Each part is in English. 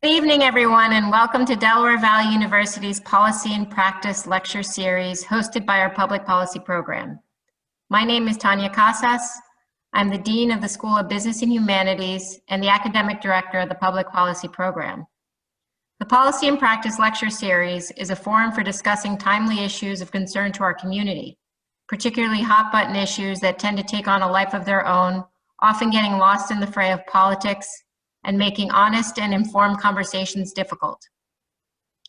Good evening, everyone, and welcome to DelVal University's Policy and Practice Lecture Series hosted by our Public Policy Program. My name is Tanya Casas. I'm the Dean of the School of Business and Humanities and the Academic Director of the Public Policy Program. The Policy and Practice Lecture Series is a forum for discussing timely issues of concern to our community, particularly hot-button issues that tend to take on a life of their own, often getting lost in the fray of politics and making honest and informed conversations difficult.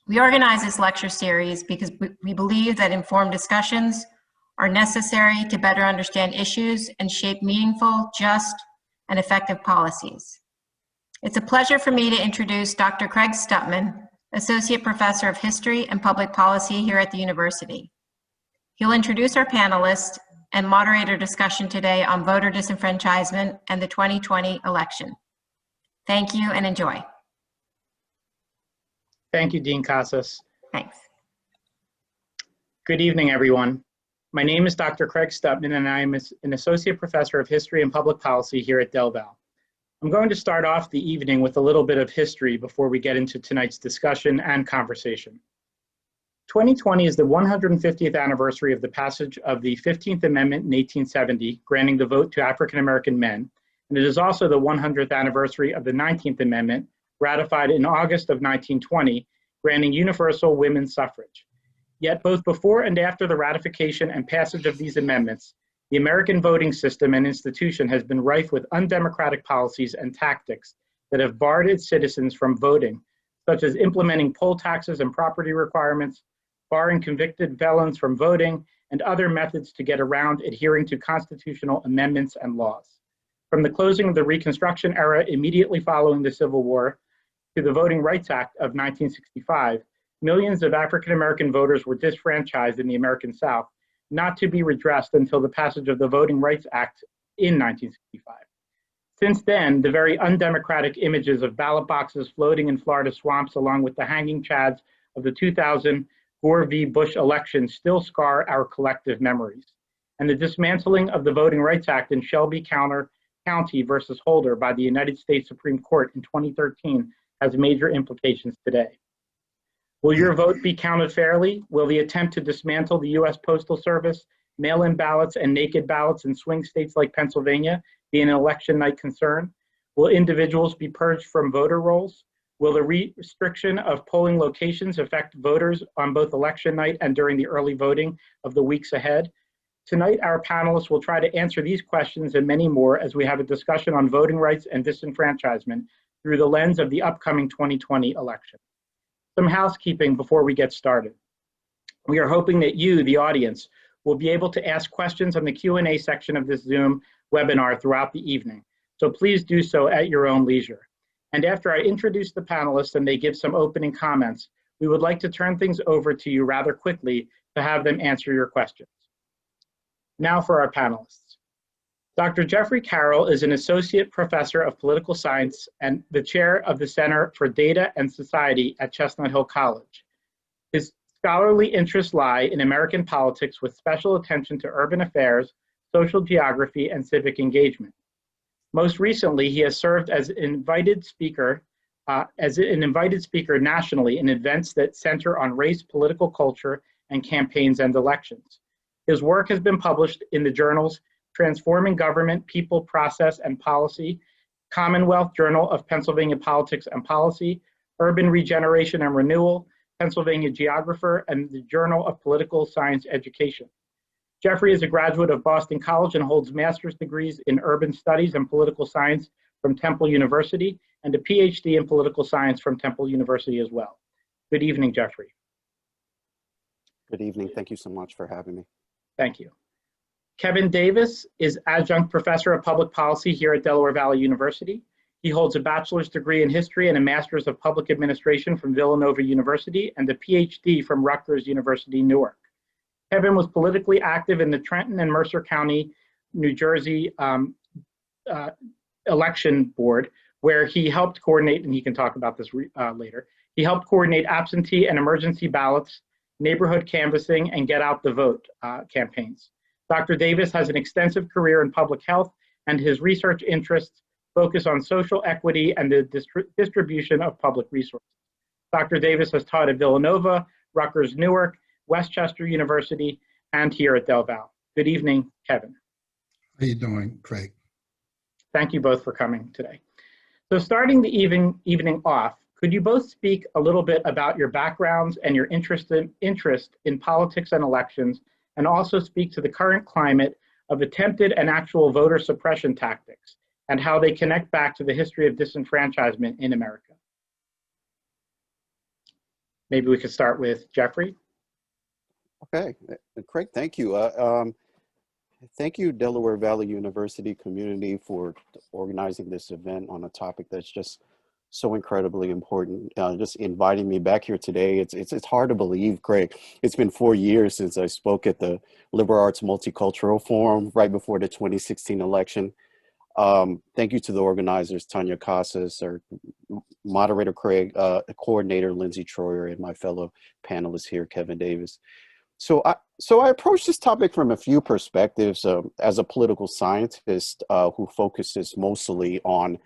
We organize this lecture series because we believe that informed discussions are necessary to better understand issues and shape meaningful, just, and effective policies. It's a pleasure for me to introduce Dr. Craig Stutman, Associate Professor of History and Public Policy here at the university. He'll introduce our panelists and moderate our discussion today on voter disenfranchisement and the 2020 election. Thank you and enjoy. Thank you, Dean Casas. Thanks. Good evening, everyone. My name is Dr. Craig Stutman, and I am an Associate Professor of History and Public Policy here at DelVal. I'm going to start off the evening with a little bit of history before we get into tonight's discussion and conversation. 2020 is the 150th anniversary of the passage of the 15th Amendment in 1870, granting the vote to African American men, and it is also the 100th anniversary of the 19th Amendment, ratified in August of 1920, granting universal women's suffrage. Yet both before and after the ratification and passage of these amendments, the American voting system and institution has been rife with undemocratic policies and tactics that have barred its citizens from voting, such as implementing poll taxes and property requirements, barring convicted felons from voting, and other methods to get around adhering to constitutional amendments and laws. From the closing of the Reconstruction era immediately following the Civil War to the Voting Rights Act of 1965, millions of African American voters were disfranchised in the American South, not to be redressed until the passage of the Voting Rights Act in 1965. Since then, the very undemocratic images of ballot boxes floating in Florida swamps along with the hanging chads of the 2000 Gore v. Bush election still scar our collective memories. And the dismantling of the Voting Rights Act in Shelby County versus Holder by the United States Supreme Court in 2013 has major implications today. Will your vote be counted fairly? Will the attempt to dismantle the U.S. Postal Service, mail-in ballots, and naked ballots in swing states like Pennsylvania be an election night concern? Will individuals be purged from voter rolls? Will the restriction of polling locations affect voters on both election night and during the early voting of the weeks ahead? Tonight, our panelists will try to answer these questions and many more as we have a discussion on voting rights and disenfranchisement through the lens of the upcoming 2020 election. Some housekeeping before we get started. We are hoping that you, the audience, will be able to ask questions on the Q&A section of this Zoom webinar throughout the evening. So please do so at your own leisure. And after I introduce the panelists and they give some opening comments, we would like to turn things over to you rather quickly to have them answer your questions. Now for our panelists. Dr. Jeffrey Carroll is an Associate Professor of Political Science and the Chair of the Center for Data and Society at Chestnut Hill College. His scholarly interests lie in American politics with special attention to urban affairs, social geography, and civic engagement. Most recently, he has served as an invited speaker nationally in events that center on race, political culture, and campaigns and elections. His work has been published in the journals Transforming Government, People, Process, and Policy, Commonwealth Journal of Pennsylvania Politics and Policy, Urban Regeneration and Renewal, Pennsylvania Geographer, and the Journal of Political Science Education. Jeffrey is a graduate of Boston College and holds master's degrees in urban studies and political science from Temple University and a PhD in political science from Temple University as well. Good evening, Jeffrey. Good evening. Thank you so much for having me. Thank you. Kevin Davis is Adjunct Professor of Public Policy here at Delaware Valley University. He holds a bachelor's degree in history and a master's of public administration from Villanova University and a PhD from Rutgers University, Newark. Kevin was politically active in the Trenton and Mercer County, New Jersey election board, where he helped coordinate, and he can talk about this later, he helped coordinate absentee and emergency ballots, neighborhood canvassing, and get out the vote campaigns. Dr. Davis has an extensive career in public health, and his research interests focus on social equity and the distribution of public resources. Dr. Davis has taught at Villanova, Rutgers Newark, Westchester University, and here at DelVal. Good evening, Kevin. How you doing, Craig? Thank you both for coming today. So starting the evening off, could you both speak a little bit about your backgrounds and your interest in politics and elections, and also speak to the current climate of attempted and actual voter suppression tactics and how they connect back to the history of disenfranchisement in America? Maybe we could start with Jeffrey. Okay, Craig, thank you. Thank you, Delaware Valley University community, for organizing this event on a topic that's just so incredibly important. Just inviting me back here today. It's hard to believe, Craig. It's been 4 years since I spoke at the Liberal Arts Multicultural Forum right before the 2016 election. Thank you to the organizers, Tanya Casas, our moderator, Craig, coordinator, Lindsay Troyer, and my fellow panelists here, Kevin Davis. So I approach this topic from a few perspectives as a political scientist who focuses mostly on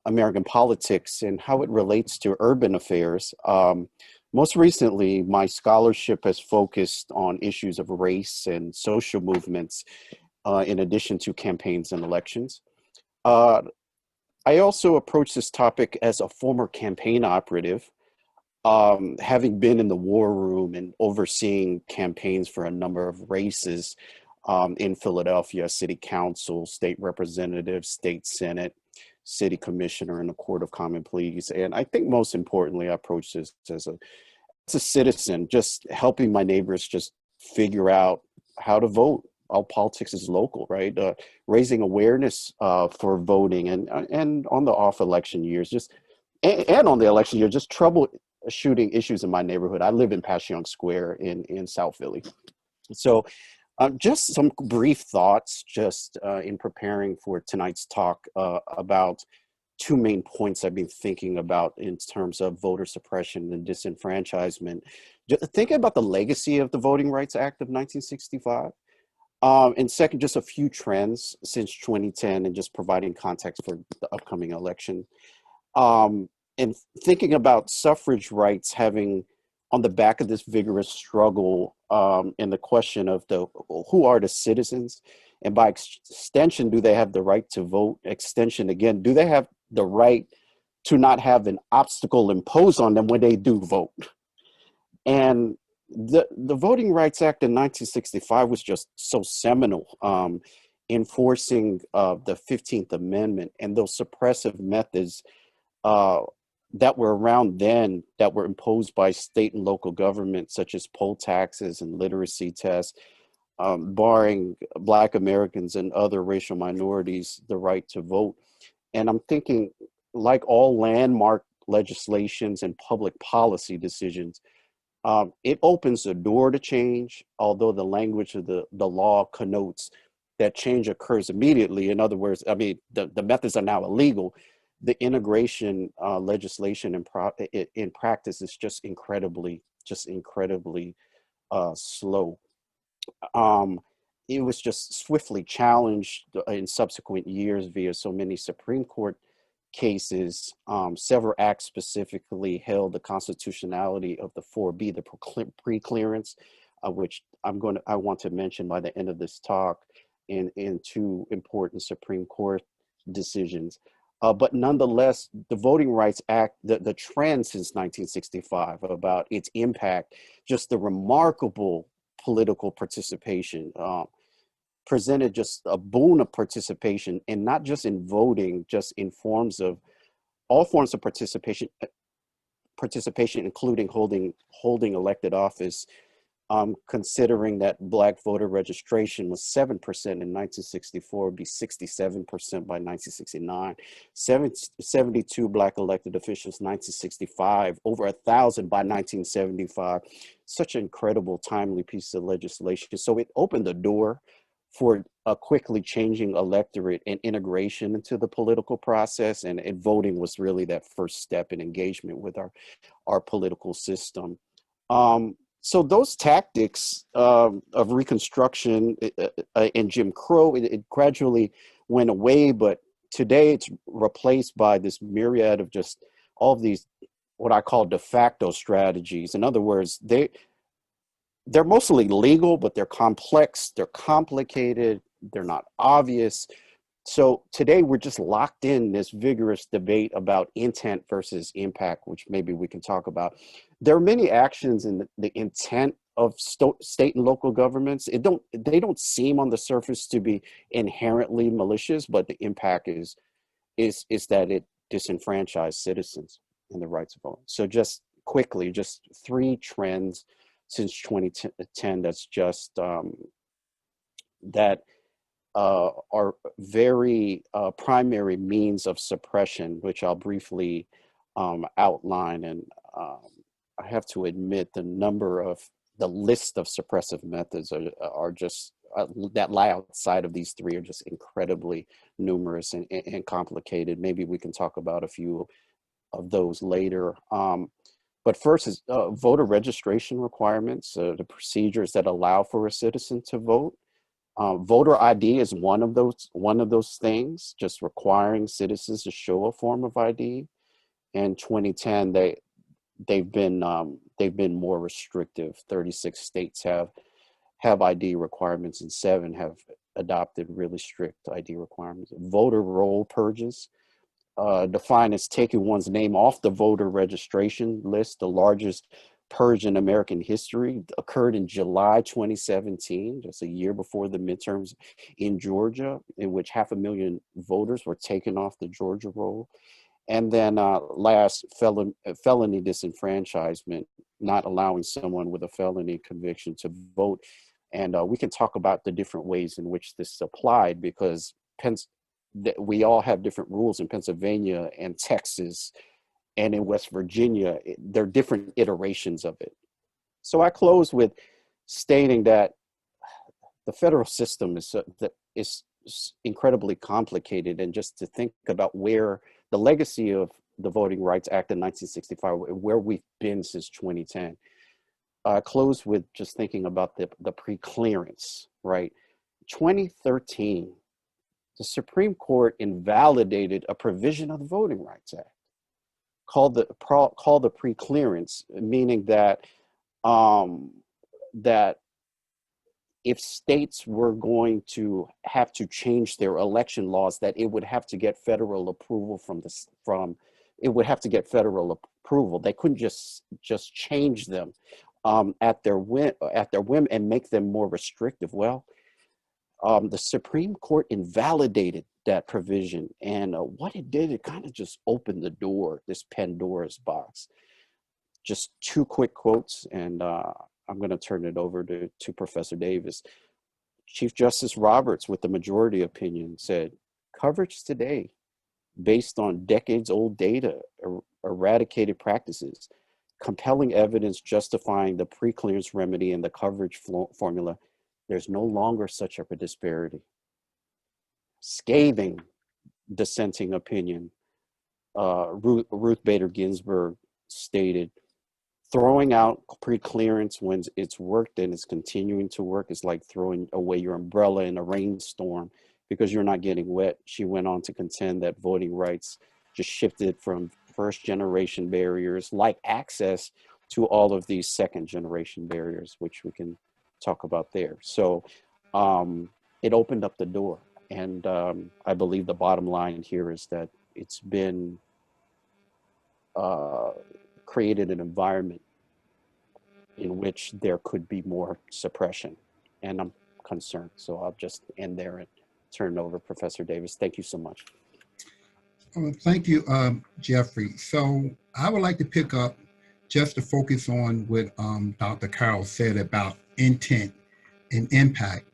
American politics and how it relates to urban affairs. Most recently, my scholarship has focused on issues of race and social movements in addition to campaigns and elections. I also approach this topic as a former campaign operative, having been in the war room and overseeing campaigns for a number of races in Philadelphia, city council, state representative, state senate, city commissioner, and the Court of Common Pleas. And I think most importantly, I approach this as a citizen, just helping my neighbors just figure out how to vote. All politics is local, right? Raising awareness for voting and on the off election years, and on the election year, just troubleshooting issues in my neighborhood. I live in Passyunk Square in South Philly. So just some brief thoughts just in preparing for tonight's talk about two main points I've been thinking about in terms of voter suppression and disenfranchisement. Just thinking about the legacy of the Voting Rights Act of 1965. And second, just a few trends since 2010 and just providing context for the upcoming election. And thinking about suffrage rights having on the back of this vigorous struggle and the question of who are the citizens, and by extension, do they have the right to vote? Extension again, do they have the right to not have an obstacle imposed on them when they do vote? And the Voting Rights Act in 1965 was just so seminal, enforcing the 15th Amendment and those suppressive methods that were around then that were imposed by state and local governments, such as poll taxes and literacy tests, barring Black Americans and other racial minorities the right to vote. And I'm thinking, like all landmark legislations and public policy decisions, it opens the door to change, although the language of the law connotes that change occurs immediately. In other words, I mean, the methods are now illegal. The integration legislation in practice is just incredibly slow. It was just swiftly challenged in subsequent years via so many Supreme Court cases. Several acts specifically held the constitutionality of the 4B, the pre-clearance, which I want to mention by the end of this talk, in two important Supreme Court decisions. But nonetheless, the Voting Rights Act, the trend since 1965 about its impact, just the remarkable political participation, presented just a boon of participation, and not just in voting, just in all forms of participation, including holding elected office. Considering that Black voter registration was 7% in 1964, would be 67% by 1969. 72 Black elected officials, 1965, over 1,000 by 1975. Such an incredible, timely piece of legislation. So it opened the door for a quickly changing electorate and integration into the political process, and voting was really that first step in engagement with our political system. So those tactics of Reconstruction and Jim Crow, it gradually went away, but today it's replaced by this myriad of just all of these, what I call de facto strategies. In other words, they're mostly legal, but they're complex, they're complicated, they're not obvious. So today we're just locked in this vigorous debate about intent versus impact, which maybe we can talk about. There are many actions in the intent of state and local governments. They don't seem on the surface to be inherently malicious, but the impact is that it disenfranchised citizens and the rights to vote. So just quickly, just 3 trends since 2010 that's just that are very primary means of suppression, which I'll briefly outline. And I have to admit the list of suppressive methods are just that lie outside of these 3 are just incredibly numerous and complicated. Maybe we can talk about a few of those later. But first is voter registration requirements, the procedures that allow for a citizen to vote. Voter ID is one of those things, just requiring citizens to show a form of ID. In 2010, they've been more restrictive. 36 states have ID requirements, and 7 have adopted really strict ID requirements. Voter roll purges, defined as taking one's name off the voter registration list. The largest purge in American history occurred in July 2017, just a year before the midterms in Georgia, in which 500,000 voters were taken off the Georgia roll. And then last, felony disenfranchisement, not allowing someone with a felony conviction to vote. And we can talk about the different ways in which this is applied, because we all have different rules in Pennsylvania and Texas and in West Virginia. There are different iterations of it. So I close with stating that the federal system is incredibly complicated, and just to think about where the legacy of the Voting Rights Act in 1965, where we've been since 2010. I close with just thinking about the pre-clearance, right? 2013, the Supreme Court invalidated a provision of the Voting Rights Act called the pre-clearance, meaning that that if states were going to have to change their election laws, that it would have to get federal approval it would have to get federal approval. They couldn't just change them at their whim and make them more restrictive. Well, the Supreme Court invalidated that provision, and what it did, it kind of just opened the door, this Pandora's box. Just 2 quick quotes, and I'm going to turn it over to Professor Davis. Chief Justice Roberts, with the majority opinion, said, "Coverage today, based on decades-old data, eradicated practices, compelling evidence justifying the pre-clearance remedy and the coverage formula, there's no longer such a disparity." Scathing dissenting opinion, Ruth Bader Ginsburg stated, "Throwing out pre-clearance when it's worked and it's continuing to work is like throwing away your umbrella in a rainstorm because you're not getting wet." She went on to contend that voting rights just shifted from first-generation barriers like access to all of these second-generation barriers, which we can talk about there. So it opened up the door. And I believe the bottom line here is that it's been created an environment in which there could be more suppression. And I'm concerned. So I'll just end there and turn it over to Professor Davis. Thank you so much. Thank you, Jeffrey. So I would like to pick up just to focus on what Dr. Carroll said about intent and impact,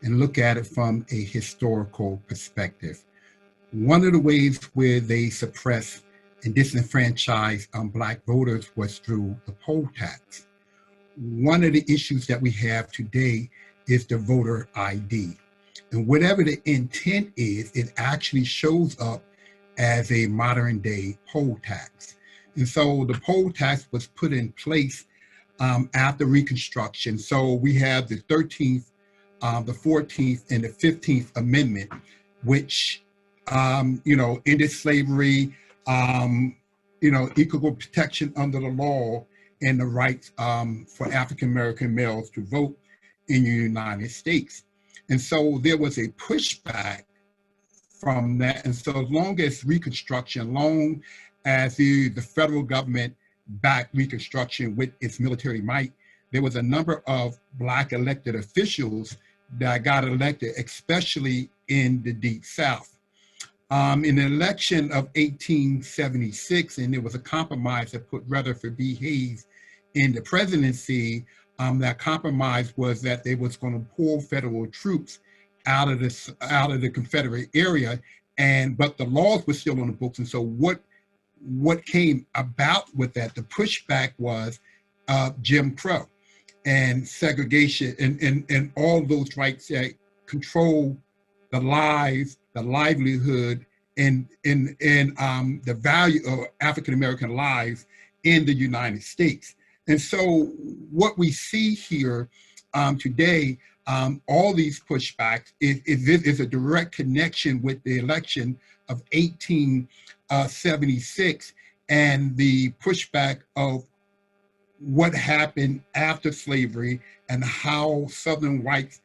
and look at it from a historical perspective. One of the ways where they suppressed and disenfranchised Black voters was through the poll tax. One of the issues that we have today is the voter ID. And whatever the intent is, it actually shows up as a modern day poll tax. And so the poll tax was put in place after Reconstruction. So we have the 13th, the 14th, and the 15th Amendment, which ended slavery, equal protection under the law, and the rights for African-American males to vote in the United States. And so there was a pushback from that. And so as long as Reconstruction, long as the federal government backed Reconstruction with its military might, there was a number of Black elected officials that got elected, especially in the Deep South. In the election of 1876, and there was a compromise that put Rutherford B. Hayes in the presidency. That compromise was that they was going to pull federal troops out of the Confederate area, but the laws were still on the books. And so what came about with that, the pushback was Jim Crow and segregation and all those rights that control the lives, the livelihood, and the value of African-American lives in the United States. And so what we see here today, all these pushbacks is a direct connection with the election of 1876 and the pushback of what happened after slavery and how Southern whites,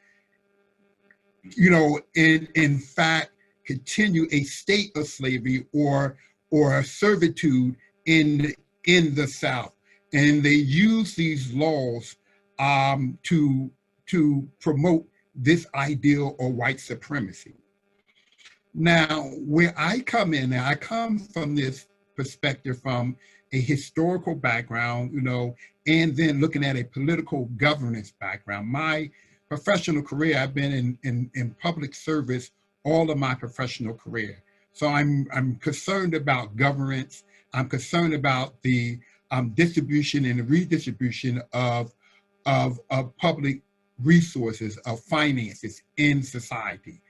in fact, continue a state of slavery or servitude in the South. And they use these laws to promote this ideal of white supremacy. Now, where I come in, I come from this perspective from a historical background, and then looking at a political governance background. My professional career, I've been in public service all of my professional career. So I'm concerned about governance. I'm concerned about the distribution and the redistribution of public resources, of finances in society.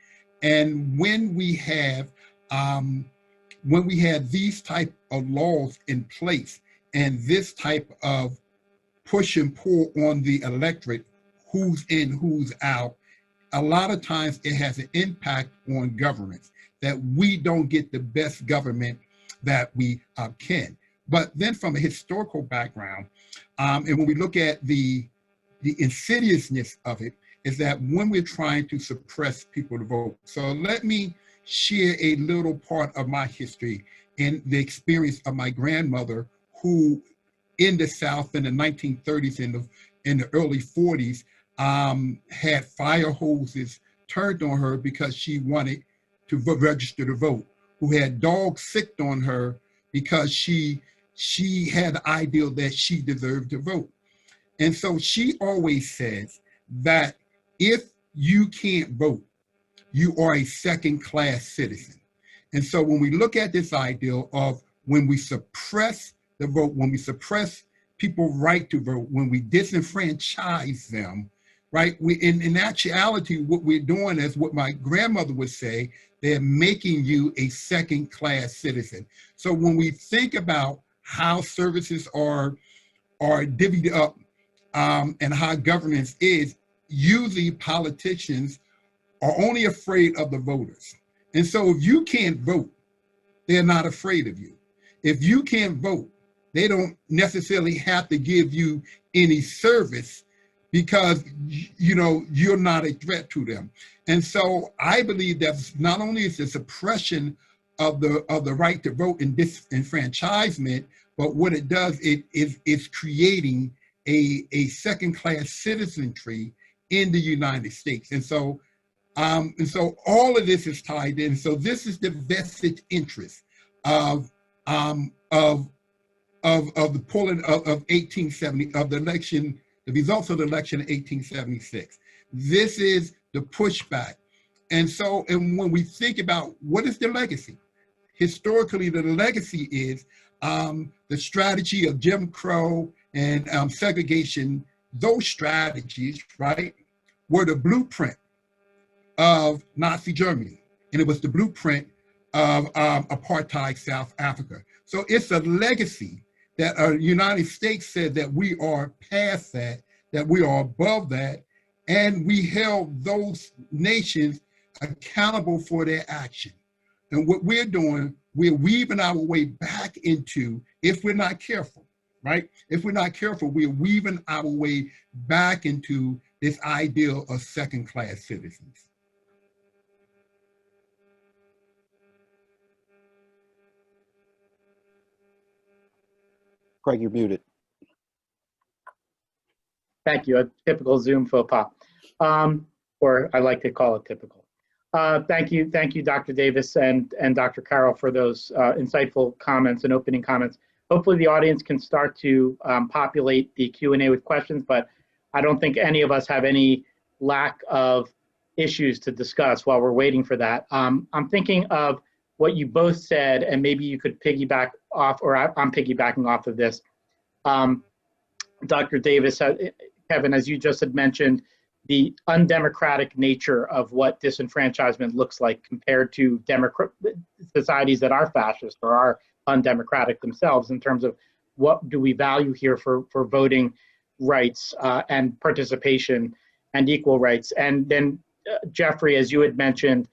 And when we have these type of laws in place and this type of push and pull on the electorate, who's in, who's out, a lot of times it has an impact on governments, that we don't get the best government that we can. But then from a historical background, and when we look at the insidiousness of it, is that when we're trying to suppress people to vote. So let me share a little part of my history and the experience of my grandmother, who in the South in the 1930s and in the early 40s had fire hoses turned on her because she wanted to register to vote, who had dogs sicked on her because she had the ideal that she deserved to vote. And so she always says that if you can't vote, you are a second-class citizen. And so when we look at this ideal of when we suppress the vote, when we suppress people's right to vote, when we disenfranchise them, right? In actuality, what we're doing is what my grandmother would say, they're making you a second-class citizen. So when we think about how services are divvied up and how governance is, usually politicians are only afraid of the voters. And so if you can't vote, they're not afraid of you. If you can't vote, they don't necessarily have to give you any service because you're not a threat to them. And so I believe that not only is the suppression of the right to vote and disenfranchisement, but what it does, it's creating a second-class citizenry in the United States. And so all of this is tied in. So this is the vested interest of the polling of 1870, of the election, the results of the election of 1876. This is the pushback. And when we think about what is the legacy, historically, the legacy is the strategy of Jim Crow and segregation. Those strategies, right, were the blueprint of Nazi Germany. And it was the blueprint of apartheid South Africa. So it's a legacy that the United States said that we are past that we are above that, and we held those nations accountable for their action. And what we're doing, we're weaving our way back into, if we're not careful, right? If we're not careful, we're weaving our way back into this ideal of second-class citizens. Craig, you're muted. Thank you. A typical Zoom faux pas, or I like to call it typical. Thank you, Dr. Davis and Dr. Carroll for those insightful comments and opening comments. Hopefully the audience can start to populate the Q&A with questions, but I don't think any of us have any lack of issues to discuss while we're waiting for that. I'm thinking of what you both said, and maybe you could piggyback off, or I'm piggybacking off of this. Dr. Davis, Kevin, as you just had mentioned, the undemocratic nature of what disenfranchisement looks like compared to societies that are fascist or are undemocratic themselves, in terms of what do we value here for voting rights and participation and equal rights. And then Jeffrey, as you had mentioned,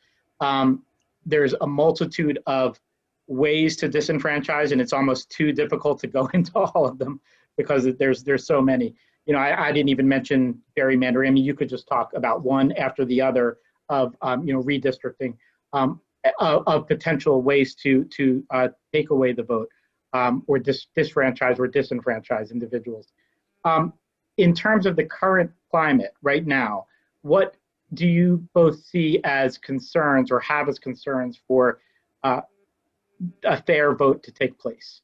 there's a multitude of ways to disenfranchise, and it's almost too difficult to go into all of them because there's so many. You know, I didn't even mention gerrymandering. I mean, you could just talk about one after the other of redistricting, of potential ways to take away the vote, or disfranchise or disenfranchise individuals. In terms of the current climate right now, what do you both see as concerns or have as concerns for a fair vote to take place?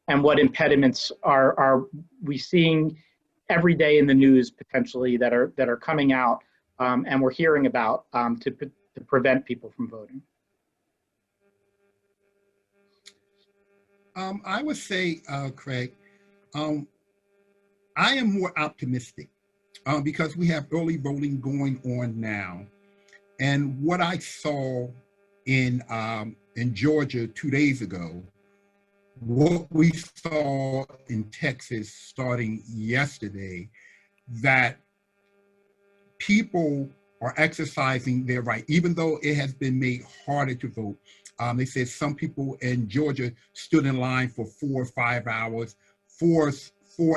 And what impediments are we seeing every day in the news potentially that are coming out and we're hearing about to prevent people from voting? I would say, Craig, I am more optimistic because we have early voting going on now. And what I saw in Georgia 2 days ago, what we saw in Texas starting yesterday, that people are exercising their right, even though it has been made harder to vote. They said some people in Georgia stood in line for 4 or 5 hours, 4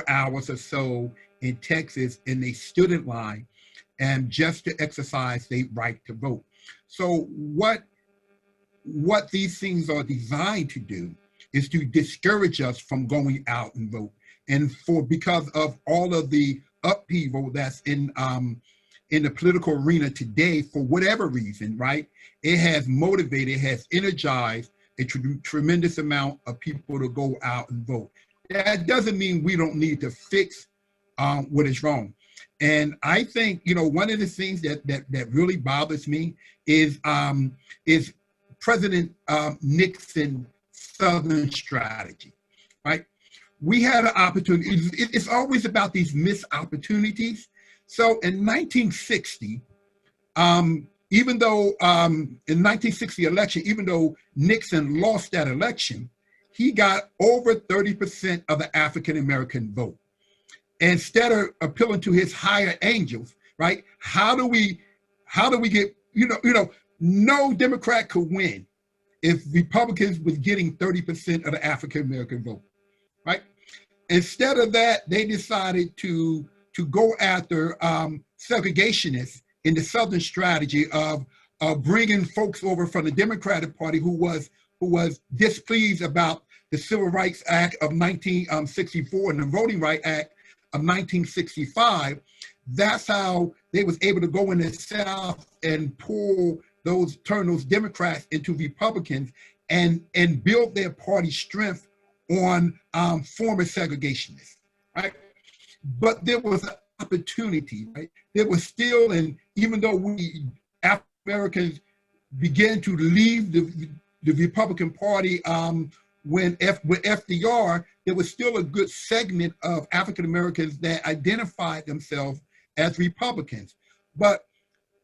hours or so in Texas, and they stood in line and just to exercise their right to vote. So what these things are designed to do is to discourage us from going out and vote. And because of all of the upheaval that's in the political arena today, for whatever reason, right? It has motivated, it has energized a tremendous amount of people to go out and vote. That doesn't mean we don't need to fix what is wrong. And I think, one of the things that really bothers me is President Nixon's Southern strategy, right? We had an opportunity. It's always about these missed opportunities. So in 1960, even though in 1960 election, even though Nixon lost that election, he got over 30% of the African-American vote. Instead of appealing to his higher angels, right? How do we get, no Democrat could win if Republicans was getting 30% of the African-American vote, right? Instead of that, they decided to go after segregationists in the Southern strategy of bringing folks over from the Democratic Party who was displeased about the Civil Rights Act of 1964 and the Voting Rights Act of 1965. That's how they was able to go in the South and turn those Democrats into Republicans and build their party strength on former segregationists, right? But there was an opportunity, right? There was still, and even though we African Americans began to leave the Republican Party with FDR, there was still a good segment of African Americans that identified themselves as Republicans. But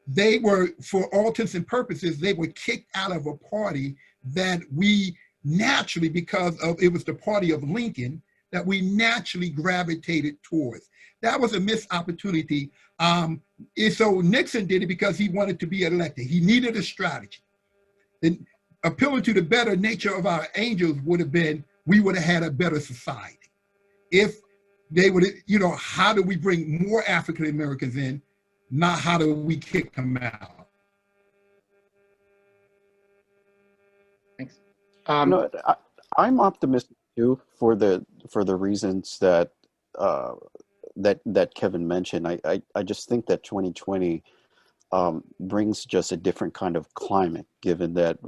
they were, for all intents and purposes, they were kicked out of a party that we naturally, because of it was the party of Lincoln, that we naturally gravitated towards. That was a missed opportunity. And so Nixon did it because he wanted to be elected. He needed a strategy. And appealing to the better nature of our angels would have been, we would have had a better society. If they would, you know, how do we bring more African Americans in, not how do we kick them out? Thanks. No, I'm optimistic too for the reasons that that Kevin mentioned. I just think that 2020 brings just a different kind of climate, given that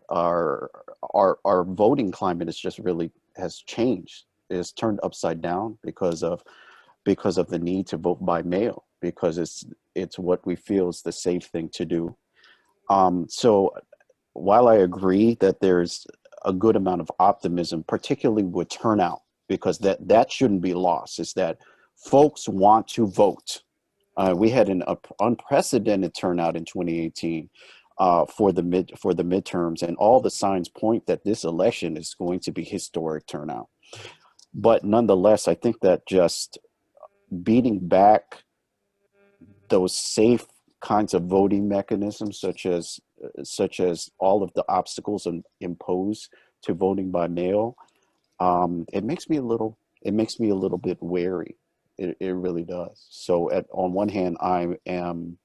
our voting climate is just really has changed. It has turned upside down because of the need to vote by mail, because it's what we feel is the safe thing to do. So while I agree that there's a good amount of optimism, particularly with turnout, because that shouldn't be lost, is that folks want to vote. We had an unprecedented turnout in 2018 for the midterms, and all the signs point that this election is going to be historic turnout. But nonetheless, I think that just beating back those safe kinds of voting mechanisms, such as all of the obstacles imposed to voting by mail, it makes me a little bit wary. It really does. So on one hand, I am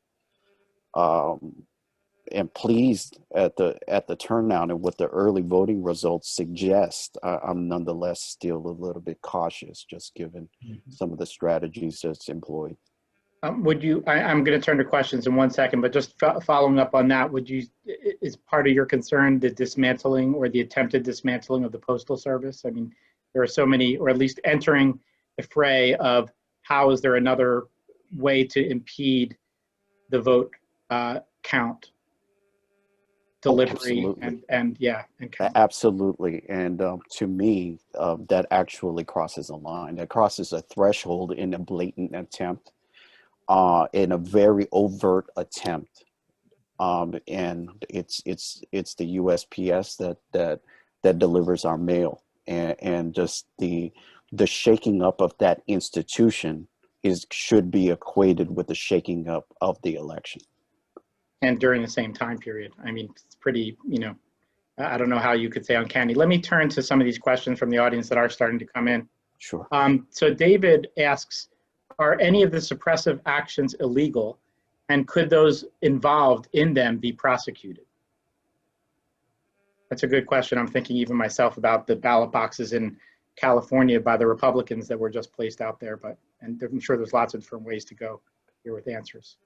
pleased at the turnout and what the early voting results suggest. I'm nonetheless still a little bit cautious, just given some of the strategies that's employed. I'm going to turn to questions in 1 second, but just following up on that, is part of your concern the dismantling or the attempted dismantling of the Postal Service? I mean, there are so many, or at least entering the fray of how is there another way to impede the vote count, delivery, and count. Absolutely. And to me, that actually crosses a line. That crosses a threshold in a blatant attempt. In a very overt attempt, and it's the USPS that delivers our mail, and just the shaking up of that institution should be equated with the shaking up of the election. And during the same time period. I mean, it's pretty, I don't know how you could say uncanny. Let me turn to some of these questions from the audience that are starting to come in. Sure. So David asks, are any of the suppressive actions illegal, and could those involved in them be prosecuted? That's a good question. I'm thinking even myself about the ballot boxes in California by the Republicans that were just placed out there, and I'm sure there's lots of different ways to go here with answers.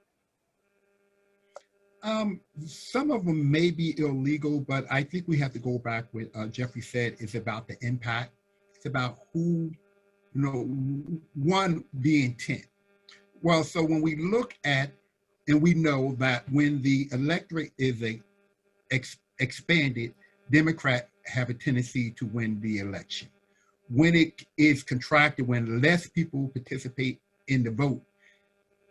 Some of them may be illegal, but I think we have to go back with Jeffrey said, it's about the impact. It's about who, one, the intent. Well, so when we look at, and we know that when the electorate is expanded, Democrats have a tendency to win the election. When it is contracted, when less people participate in the vote,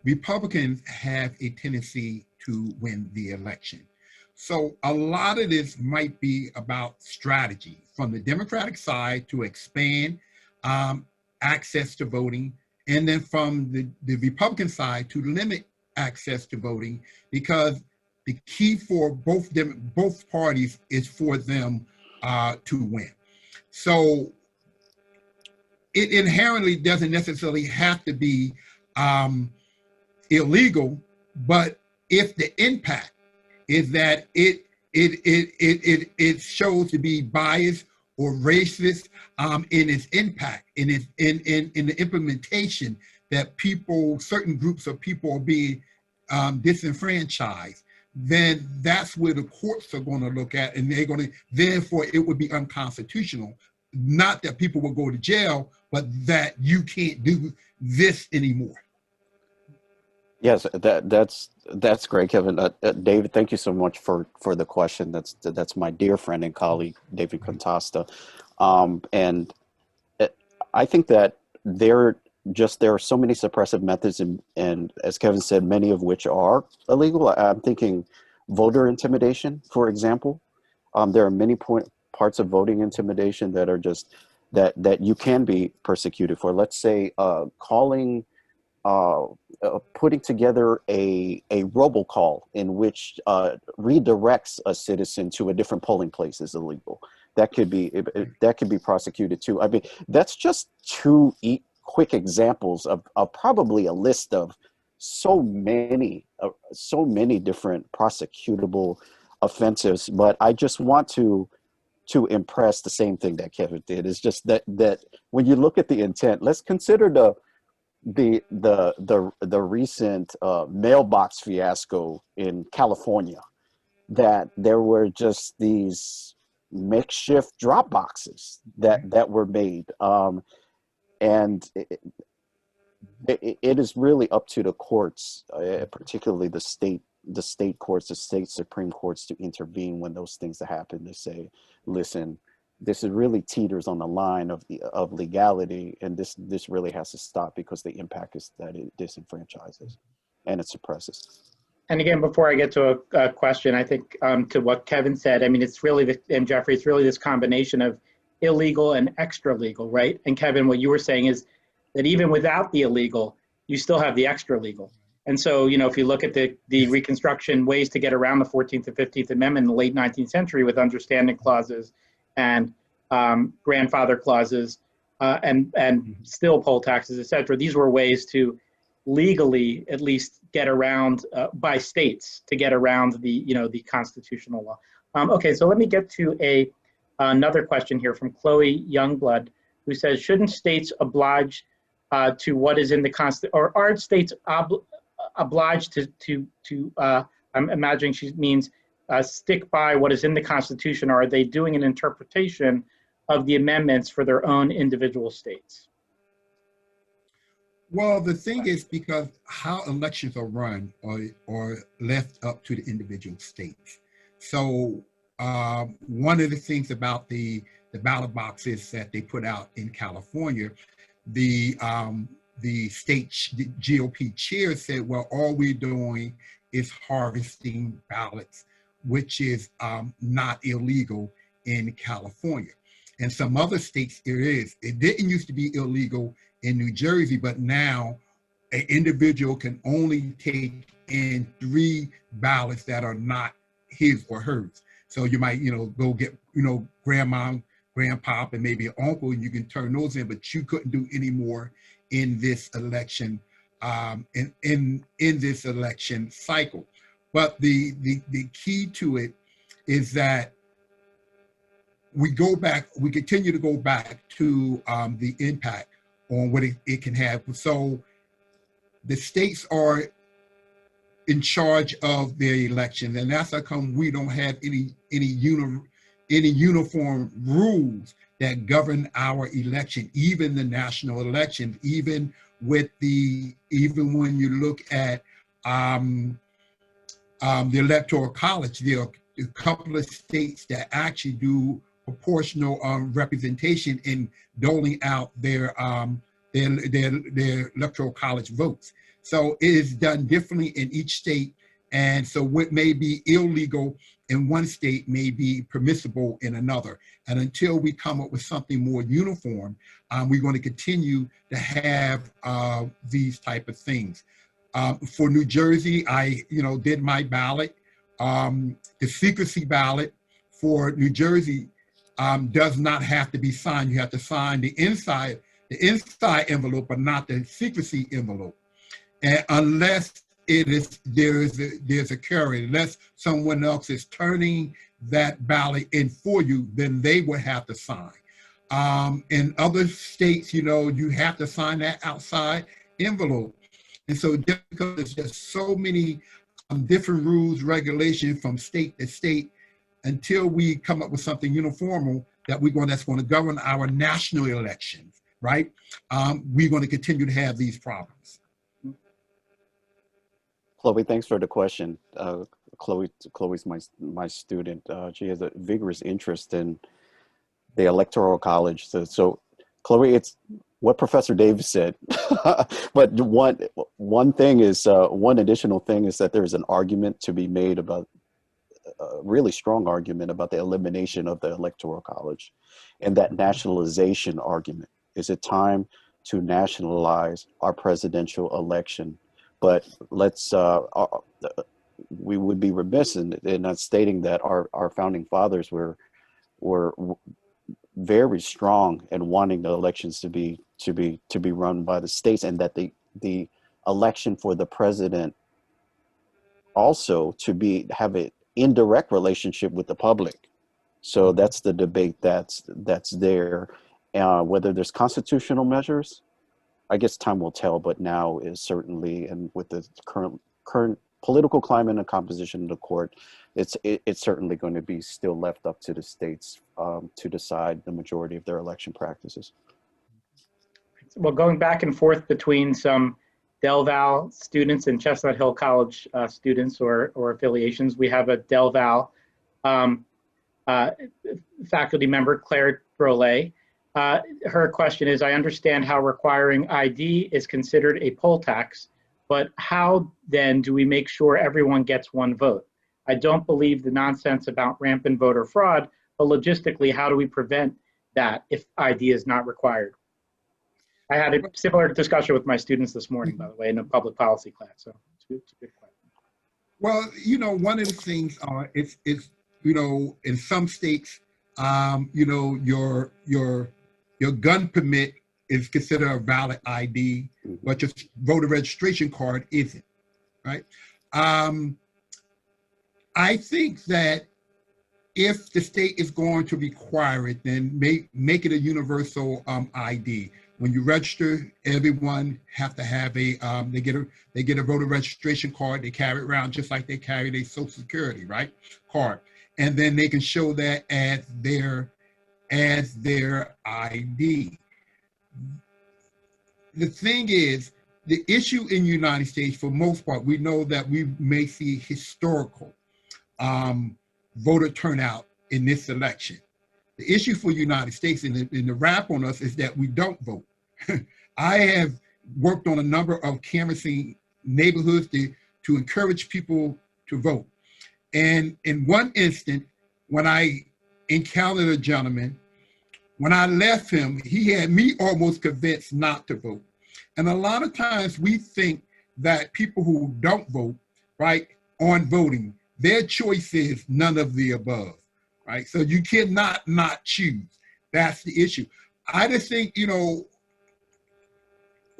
Republicans have a tendency to win the election. So a lot of this might be about strategy from the Democratic side to expand access to voting, and then from the Republican side to limit access to voting, because the key for both parties is for them to win. So it inherently doesn't necessarily have to be illegal, but if the impact is that it shows to be biased or racist in its impact, in the implementation, that certain groups of people are being disenfranchised, then that's where the courts are going to look at, and they're going to, therefore it would be unconstitutional. Not that people will go to jail, but that you can't do this anymore. Yes, that's great, Kevin. David, thank you so much for the question. That's my dear friend and colleague, David Contasta. And I think that there are so many suppressive methods, and as Kevin said, many of which are illegal. I'm thinking voter intimidation, for example. There are many parts of voting intimidation that are just that you can be persecuted for. Let's say calling putting together a robocall in which redirects a citizen to a different polling place is illegal. That could be prosecuted too. I mean, that's just two quick examples of probably a list of so many different prosecutable offenses. But I just want to impress the same thing that Kevin did. Is just that when you look at the intent, let's consider the recent mailbox fiasco in California, that there were just these makeshift drop boxes that were made, and it is really up to the courts, particularly the state courts, the state Supreme Courts, to intervene when those things happen. To say, listen, this is really teeters on the line of legality, and this really has to stop, because the impact is that it disenfranchises and it suppresses. And again, before I get to a question, I think to what Kevin said, I mean, it's really, and Jeffrey, it's really this combination of illegal and extra legal, right? And Kevin, what you were saying is that even without the illegal, you still have the extra legal. And so, you know, if you look at the Reconstruction ways to get around the 14th and 15th Amendment in the late 19th century with understanding clauses and grandfather clauses and still poll taxes, et cetera, these were ways to legally at least get around by states to get around the constitutional law. Okay, so let me get to another question here from Chloe Youngblood, who says, shouldn't states oblige to what is in the Constitution, or are states obliged to I'm imagining she means stick by what is in the Constitution, or are they doing an interpretation of the amendments for their own individual states? Well, the thing is, because how elections are run are left up to the individual states. So one of the things about the ballot boxes that they put out in California, the state GOP chair said, well, all we're doing is harvesting ballots, which is not illegal in California. And some other states it is. It didn't used to be illegal in New Jersey, but now an individual can only take in 3 ballots that are not his or hers. So you might, go get, grandma, grandpop, and maybe an uncle, and you can turn those in, but you couldn't do any more in this election, in this election cycle. But the key to it is that we continue to go back to the impact on what it can have. So the states are in charge of their elections, and that's how come we don't have any uniform rules that govern our election, even the national elections, even when you look at the Electoral College, there are a couple of states that actually do proportional representation in doling out their Electoral College votes. So it is done differently in each state, and so what may be illegal in one state may be permissible in another. And until we come up with something more uniform, we're going to continue to have these type of things. For New Jersey, I did my ballot. The secrecy ballot for New Jersey does not have to be signed. You have to sign the inside envelope, but not the secrecy envelope. And unless there's a carrier, unless someone else is turning that ballot in for you, then they would have to sign. In other states, you have to sign that outside envelope. And so because there's just so many different rules, regulations from state to state, until we come up with something uniform that's going to govern our national elections, right? We're going to continue to have these problems. Chloe, thanks for the question. Chloe's my student. She has a vigorous interest in the Electoral College. So Chloe, it's what Professor Davis said. But one additional thing is that there's an argument to be made about, a really strong argument about the elimination of the Electoral College and that nationalization argument. Is it time to nationalize our presidential election. But let's, we would be remiss in not stating that our founding fathers were very strong in wanting the elections to be run by the states, and that the election for the president also to have an indirect relationship with the public. So that's the debate that's there. Whether there's constitutional measures, I guess time will tell, but now is certainly, and with the current political climate and composition of the court, it's certainly going to be still left up to the states to decide the majority of their election practices. Well, going back and forth between some DelVal students and Chestnut Hill College students or affiliations, we have a DelVal faculty member, Claire Drolet. Her question is, I understand how requiring ID is considered a poll tax, but how then do we make sure everyone gets one vote? I don't believe the nonsense about rampant voter fraud, but logistically, how do we prevent that if ID is not required? I had a similar discussion with my students this morning, by the way, in a public policy class, so it's a good question. Well, one of the things it's in some states, your gun permit is considered a valid ID, but your voter registration card isn't, right? I think that if the state is going to require it, then make it a universal ID. When you register, everyone have to have they get a voter registration card. They carry it around just like they carry their Social Security, right, card, and then they can show that as their ID. The thing is, the issue in the United States, for most part, we know that we may see historical voter turnout in this election. The issue for the United States and the rap on us is that we don't vote. I have worked on a number of canvassing neighborhoods to encourage people to vote. And in one instant, when I encountered a gentleman, when I left him, he had me almost convinced not to vote. And a lot of times we think that people who don't vote, right, aren't voting. Their choice is none of the above, right? So you cannot not choose. That's the issue. I just think,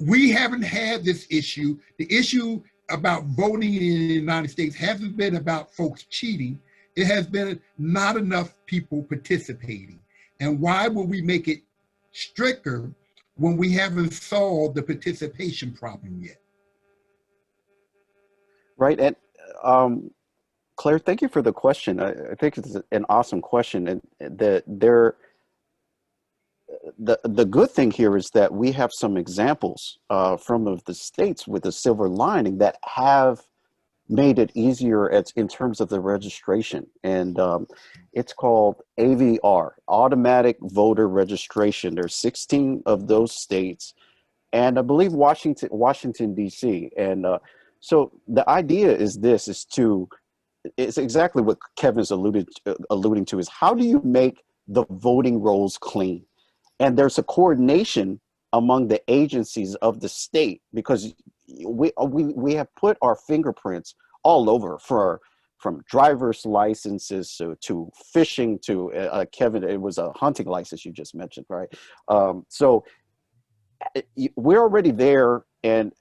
we haven't had this issue. The issue about voting in the United States hasn't been about folks cheating. It has been not enough people participating. And why would we make it stricter when we haven't solved the participation problem yet? Right, and Claire, thank you for the question. I think it's an awesome question, and the good thing here is that we have some examples from the states with a silver lining that have made it easier in terms of the registration, and it's called AVR, Automatic Voter Registration. There's 16 of those states, and I believe Washington D.C. And so the idea is it's exactly what Kevin's alluding to, is how do you make the voting rolls clean? And there's a coordination among the agencies of the state, because we have put our fingerprints all over, from driver's licenses to fishing to Kevin, it was a hunting license you just mentioned, right? So we're already there, and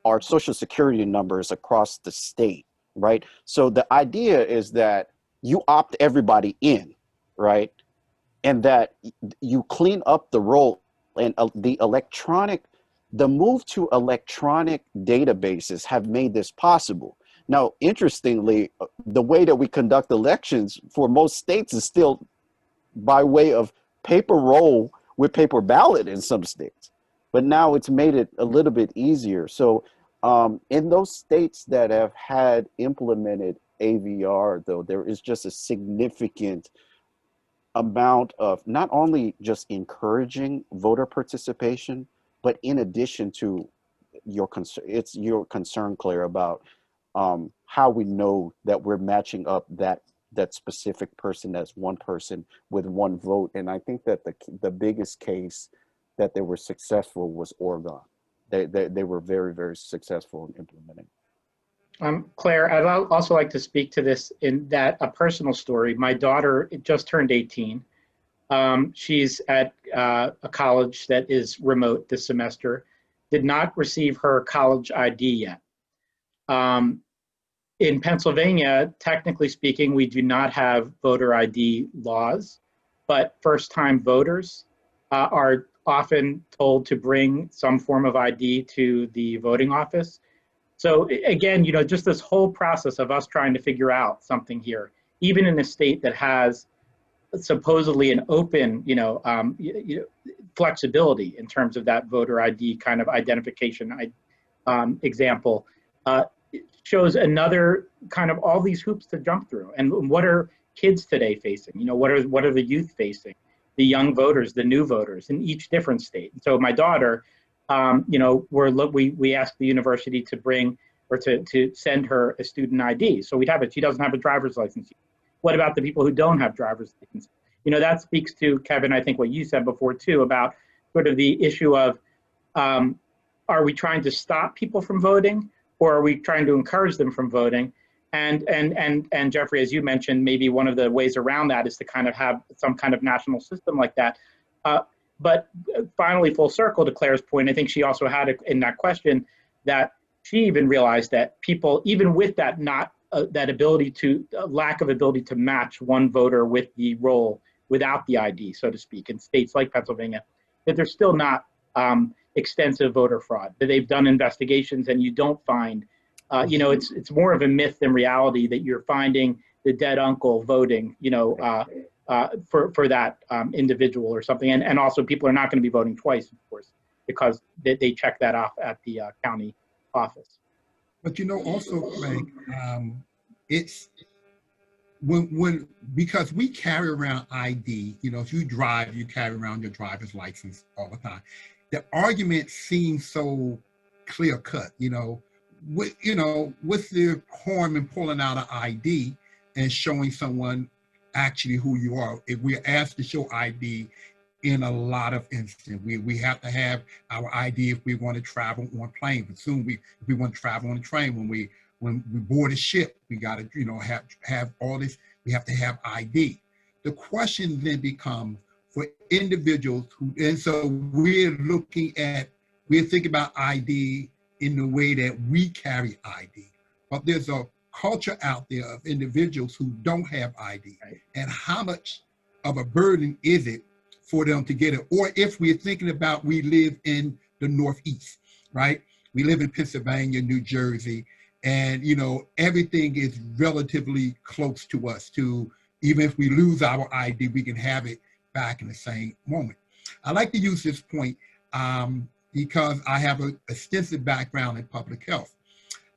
our Social Security numbers across the state, right? So the idea is that you opt everybody in, right? And that you clean up the roll, and the move to electronic databases have made this possible. Now, interestingly, the way that we conduct elections for most states is still by way of paper roll with paper ballot in some states, but now it's made it a little bit easier. So in those states that have had implemented AVR, though, there is just a significant amount of not only just encouraging voter participation, but in addition to your concern, Claire, about how we know that we're matching up that specific person as one person with one vote. And I think that the biggest case that they were successful was Oregon. They were very, very successful in implementing. Claire, I'd also like to speak to this in that a personal story. My daughter just turned 18. She's at a college that is remote this semester, did not receive her college ID yet. In Pennsylvania, technically speaking, we do not have voter ID laws, but first-time voters are often told to bring some form of ID to the voting office. So again, just this whole process of us trying to figure out something here, even in a state that has supposedly an open, flexibility in terms of that voter ID kind of identification example, shows another kind of all these hoops to jump through. And what are kids today facing? What are the youth facing? The young voters, the new voters in each different state. So my daughter, we asked the university to bring or to send her a student ID. So we'd have it. She doesn't have a driver's license. What about the people who don't have driver's license? That speaks to, Kevin, I think what you said before too, about sort of the issue of, are we trying to stop people from voting, or are we trying to encourage them from voting? And Jeffrey, as you mentioned, maybe one of the ways around that is to kind of have some kind of national system like that. But finally, full circle to Claire's point, I think she also had in that question that she even realized that people, even with that lack of ability to match one voter with the roll without the ID, so to speak, in states like Pennsylvania, that there's still not extensive voter fraud. That they've done investigations and you don't find, it's more of a myth than reality that you're finding the dead uncle voting, for that individual or something. And also people are not going to be voting twice, of course, because they check that off at the county office. But also, Craig, it's because we carry around ID, if you drive, you carry around your driver's license all the time. The argument seems so clear cut, with the harm in pulling out an ID and showing someone actually who you are. If we're asked to show ID in a lot of instances, we have to have our ID if we want to travel on plane. But soon if we want to travel on a train, when we board a ship, we got to have all this. We have to have ID. The question then becomes for individuals who, and so we're thinking about ID in the way that we carry ID, but there's a culture out there of individuals who don't have ID, and how much of a burden is it for them to get it? Or if we're thinking about, we live in the Northeast, right? We live in Pennsylvania, New Jersey, and everything is relatively close to us. Even if we lose our ID, we can have it back in the same moment. I like to use this point because I have an extensive background in public health.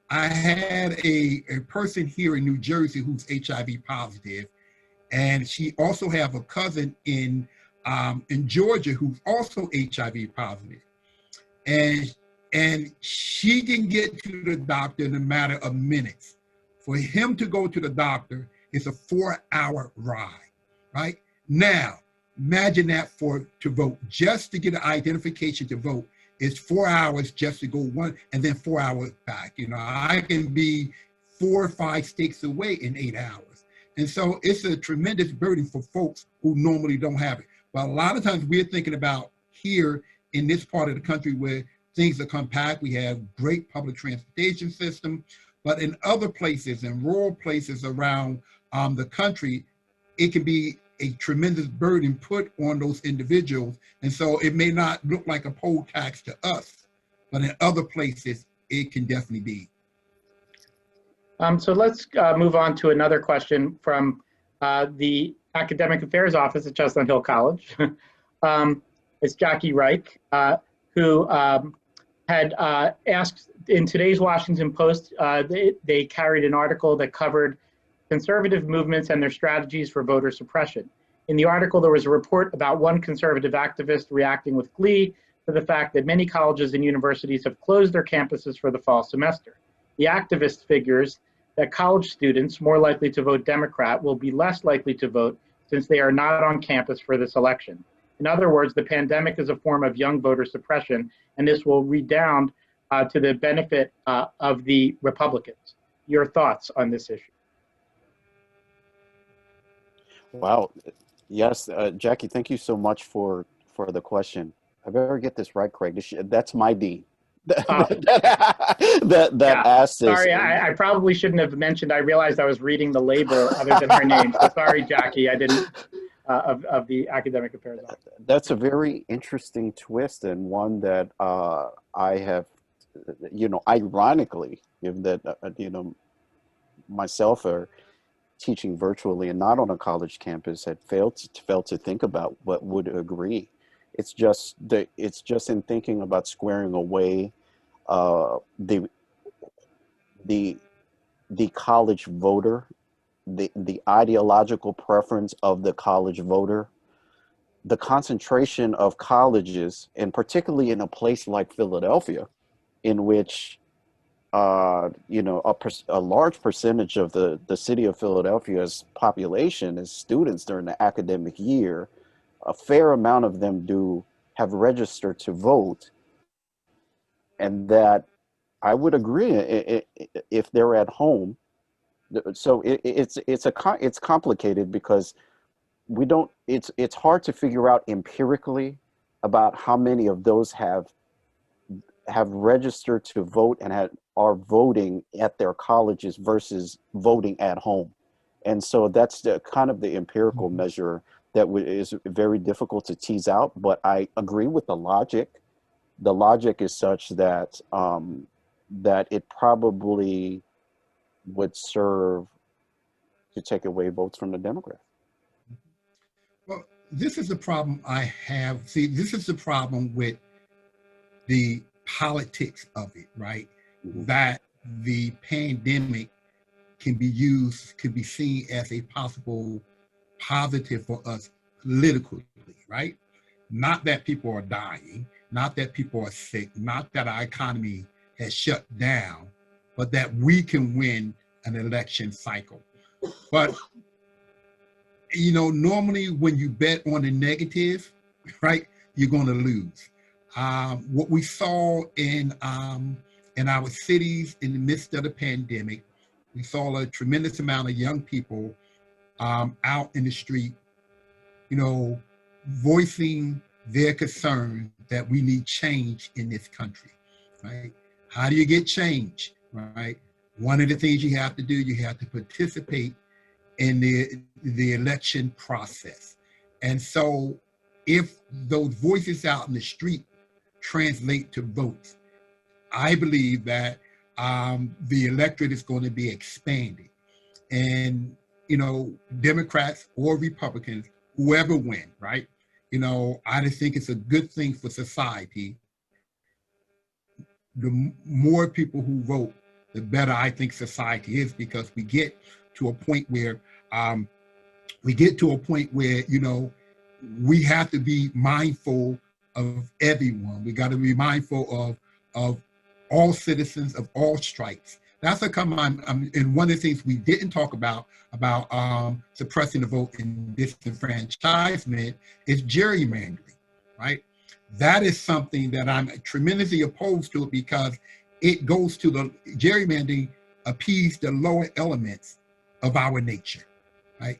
I had a person here in New Jersey who's HIV positive, and she also have a cousin in Georgia who's also HIV positive. And she can get to the doctor in a matter of minutes. For him to go to the doctor, it's a 4-hour ride, right? Now, imagine that to vote, just to get an identification to vote, it's 4 hours just to go one, and then 4 hours back. I can be 4 or 5 states away in 8 hours. And so it's a tremendous burden for folks who normally don't have it. But a lot of times we're thinking about here in this part of the country where things are compact, we have great public transportation system, but in other places, in rural places around the country, it can be a tremendous burden put on those individuals. And so it may not look like a poll tax to us, but in other places, it can definitely be. So let's move on to another question from the Academic Affairs Office at Chestnut Hill College. It's Jackie Reich, who had asked in today's Washington Post, they carried an article that covered conservative movements and their strategies for voter suppression. In the article, there was a report about one conservative activist reacting with glee to the fact that many colleges and universities have closed their campuses for the fall semester. The activist figures that college students more likely to vote Democrat will be less likely to vote since they are not on campus for this election. In other words, the pandemic is a form of young voter suppression, and this will redound to the benefit of the Republicans. Your thoughts on this issue? Wow. Yes, Jackie, thank you so much for the question. I better get this right, Craig. That's my D. that Yeah, asked this. Sorry, I probably shouldn't have mentioned. I realized I was reading the label other than her name. So sorry, Jackie, I didn't, of the Academic Affairs Office. That's a very interesting twist, and one that I have, ironically, given that, myself are teaching virtually and not on a college campus, had failed to think about what would agree. It's just in thinking about squaring away the college voter, the ideological preference of the college voter, the concentration of colleges, and particularly in a place like Philadelphia, in which a large percentage of the city of Philadelphia's population is students during the academic year. A fair amount of them have registered to vote, and that I would agree if they're at home. So it's complicated because it's hard to figure out empirically about how many of those have registered to vote and are voting at their colleges versus voting at home. And so that's the kind of the empirical measure that is very difficult to tease out, but I agree with the logic. The logic is such that that it probably would serve to take away votes from the Democrats. Well, this is the problem I have. See, this is the problem with the politics of it, right? Mm-hmm. That the pandemic can be seen as a possible positive for us politically, right? Not that people are dying, not that people are sick, not that our economy has shut down, but that we can win an election cycle. But, normally when you bet on the negative, right, you're going to lose. What we saw in our cities in the midst of the pandemic, we saw a tremendous amount of young people out in the street, voicing their concern that we need change in this country, right? How do you get change, right? One of the things you have to do, you have to participate in the election process. And so if those voices out in the street translate to votes, I believe that the electorate is going to be expanded. And, Democrats or Republicans, whoever win, right? I just think it's a good thing for society. The more people who vote, the better I think society is, because we get to a point where we have to be mindful of everyone. We got to be mindful of all citizens of all stripes. That's and one of the things we didn't talk about suppressing the vote in disenfranchisement is gerrymandering, right? That is something that I'm tremendously opposed to, because it goes to the gerrymandering appease the lower elements of our nature, right?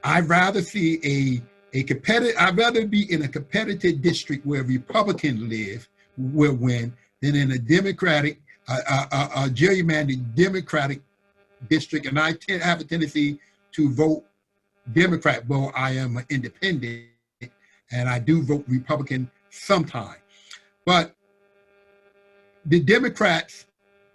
I'd rather see I'd rather be in a competitive district where Republicans will win than in a Democratic, a gerrymandered Democratic district. And I have a tendency to vote Democrat, though I am an independent, and I do vote Republican sometimes. But the Democrats,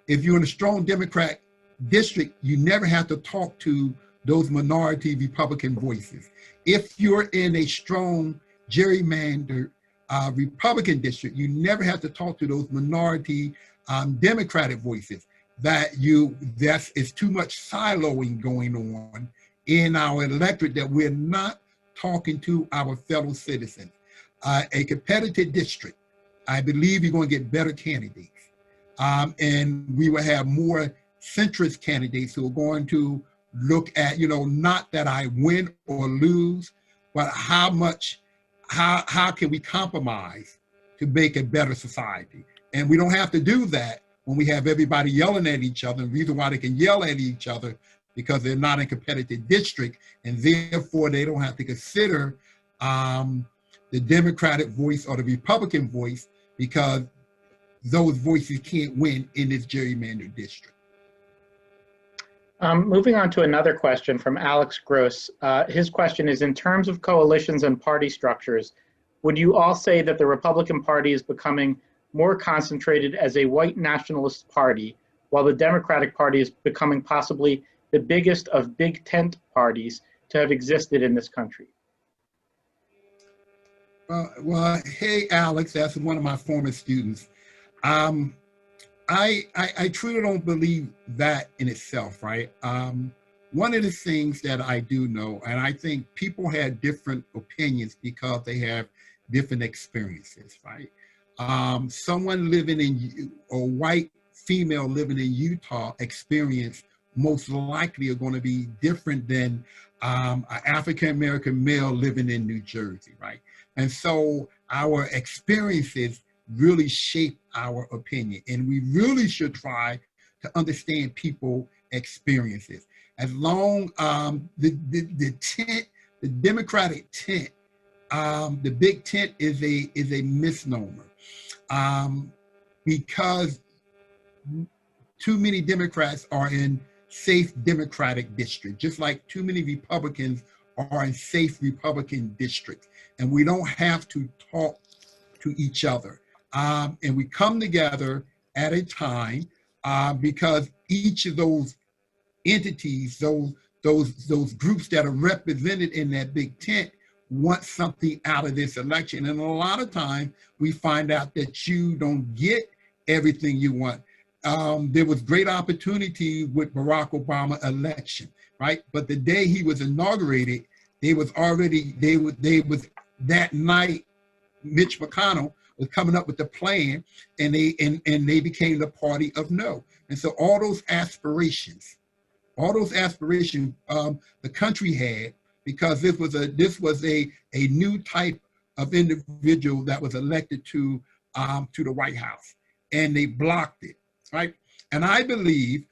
if you're in a strong Democrat district, you never have to talk to those minority Republican voices. If you're in a strong gerrymandered Republican district, you never have to talk to those minority Democratic voices. It's too much siloing going on in our electorate that we're not talking to our fellow citizens. A competitive district, I believe you're going to get better candidates. And we will have more centrist candidates who are going to look at, not that I win or lose, but how much how can we compromise to make a better society? And we don't have to do that when we have everybody yelling at each other. The reason why they can yell at each other because they're not in competitive district, and therefore they don't have to consider the Democratic voice or the Republican voice, because those voices can't win in this gerrymandered district. Moving on to another question from Alex Gross. His question is, in terms of coalitions and party structures, would you all say that the Republican Party is becoming more concentrated as a white nationalist party, while the Democratic Party is becoming possibly the biggest of big tent parties to have existed in this country? Well, hey, Alex, that's one of my former students. I truly don't believe that in itself, right? One of the things that I do know, and I think people have different opinions because they have different experiences, right? Someone living in, a white female living in Utah experience most likely are going to be different than an African-American male living in New Jersey, right? And so our experiences really shape our opinion, and we really should try to understand people's experiences. As long the tent, the Democratic tent, the big tent is a misnomer, because too many Democrats are in safe Democratic districts, just like too many Republicans are in safe Republican districts, and we don't have to talk to each other. And we come together at a time because each of those entities, those groups that are represented in that big tent want something out of this election. And a lot of times we find out that you don't get everything you want. There was great opportunity with Barack Obama election, right? But the day he was inaugurated, that night, Mitch McConnell was coming up with the plan, and they became the party of no. And so all those aspirations the country had, because this was a new type of individual that was elected to the White House, and they blocked it, right? And I believe